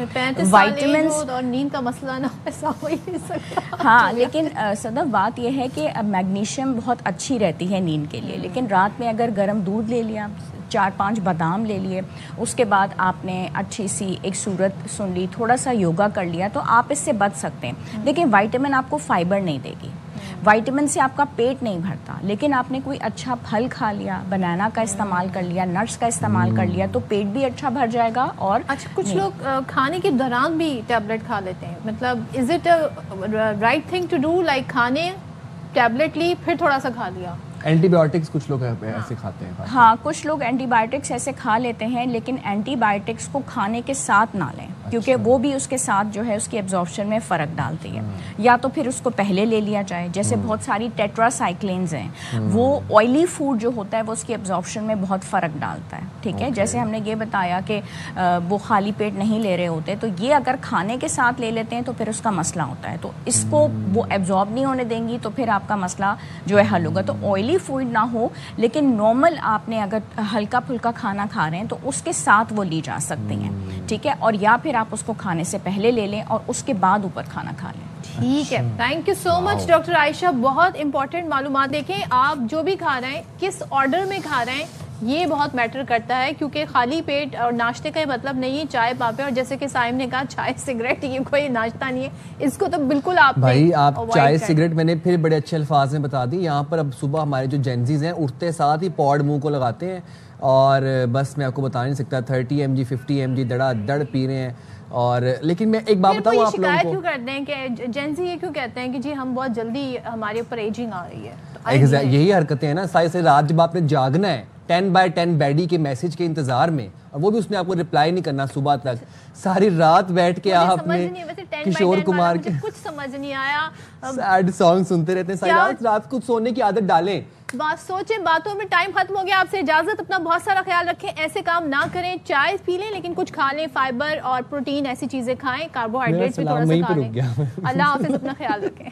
وائٹامنس اور نیند کا مسئلہ نہ ایسا ہو ہی نہیں سکتا. ہاں, لیکن صدف بات یہ ہے کہ میگنیشیم بہت اچھی رہتی ہے نیند کے لیے. لیکن رات میں اگر گرم دودھ لے لیا, 4-5 بادام لے لیے, اس کے بعد آپ نے اچھی سی ایک صورت سن لی, تھوڑا سا یوگا کر لیا, تو آپ اس سے بچ سکتے ہیں. لیکن وائٹامن آپ کو فائبر نہیں دے گی, وائٹامن سے آپ کا پیٹ نہیں بھرتا. لیکن آپ نے کوئی اچھا پھل کھا لیا, بنانا کا استعمال کر لیا, نٹس کا استعمال کر لیا, تو پیٹ بھی اچھا بھر جائے گا. اور اچھا, کچھ لوگ کھانے کے دوران بھی ٹیبلٹ کھا لیتے ہیں, مطلب is it right thing to do, like کھانے ٹیبلٹ لی پھر تھوڑا سا کھا لیا؟ اینٹی بایوٹکس کچھ لوگ ایسے کھاتے ہیں. ہاں, کچھ لوگ اینٹی بایوٹکس ایسے کھا لیتے ہیں, لیکن اینٹی بایوٹکس کو کھانے کے ساتھ نہ لیں, کیونکہ وہ بھی اس کے ساتھ جو ہے اس کی ایبزارپشن میں فرق ڈالتی ہے. یا تو پھر اس کو پہلے لے لیا جائے, جیسے بہت ساری ٹیٹرا سائیکلینز ہیں, وہ آئلی فوڈ جو ہوتا ہے وہ اس کی ایبزارپشن میں بہت فرق ڈالتا ہے. ٹھیک ہے, جیسے ہم نے یہ بتایا کہ وہ خالی پیٹ نہیں لے رہے ہوتے, تو یہ اگر کھانے کے ساتھ لے لیتے ہیں تو پھر اس کا مسئلہ ہوتا ہے. تو اس کو وہ ایبزارب نہیں ہونے دیں گی, تو پھر آپ کا مسئلہ جو ہے حل ہوگا. تو آئلی فوڈ نہ ہو, لیکن نارمل آپ نے اگر ہلکا پھلکا کھانا کھا رہے ہیں تو اس کے ساتھ وہ لی جا سکتی ہیں. ٹھیک ہے, اور یا پھر آپ اس کو کھانے سے پہلے لے لیں اور اس کے بعد اوپر کھانا کھا لیں. ٹھیک ہے, thank you so much doctor Ayesha, بہت امپورٹنٹ معلومات. دیکھیں آپ جو بھی کھا رہے ہیں کس آرڈر میں کھا رہے ہیں, یہ بہت میٹر کرتا ہے کیونکہ خالی پیٹ اور ناشتے کا مطلب نہیں ہے چائے پاپے، اور جیسے کہ سائم نے کہا چائے سگریٹ یہ کوئی ناشتہ نہیں ہے، اس کو تو بالکل آپ بھائی آپ چائے سگریٹ میں نے پھر بڑے اچھے الفاظ میں بتا دی. یہاں پر اب صبح ہمارے جو جینزیز ہیں اٹھتے ساتھ ہی پوڈ منہ کو لگاتے ہیں اور بس میں آپ کو بتا نہیں سکتا 30 mg 50 mg دڑا دڑ پی رہے ہیں. اور لیکن میں ایک بات بتاؤں آپ لوگوں کو، کیوں کرتے ہیں کہ جینزی یہ کیوں کہتے ہیں کہ جی ہم بہت جلدی ہمارے اوپر ایجنگ آ رہی ہے؟ یہی حرکتیں ہیں نا ساری رات جب آپ نے جاگنا ہے 10x10 بیڈی کے میسج کے انتظار میں، اور وہ بھی اس نے آپ کو رپلائی نہیں کرنا صبح تک، ساری رات بیٹھ کے آپ نے کشور کمار کے کچھ سمجھ نہیں آیا سیڈ سانگ سنتے رہتے ہیں ساری رات کو سونے کی عادت ڈالیں. بات سوچیں، باتوں میں ٹائم ختم ہو گیا. آپ سے اجازت، اپنا بہت سارا خیال رکھیں، ایسے کام نہ کریں، چائے پی لیں لیکن کچھ کھا لیں، فائبر اور پروٹین ایسی چیزیں کھائیں، کاربوہائیڈریٹ بھی تھوڑا سا کھا لیں. اللہ حافظ، اپنا خیال رکھیں.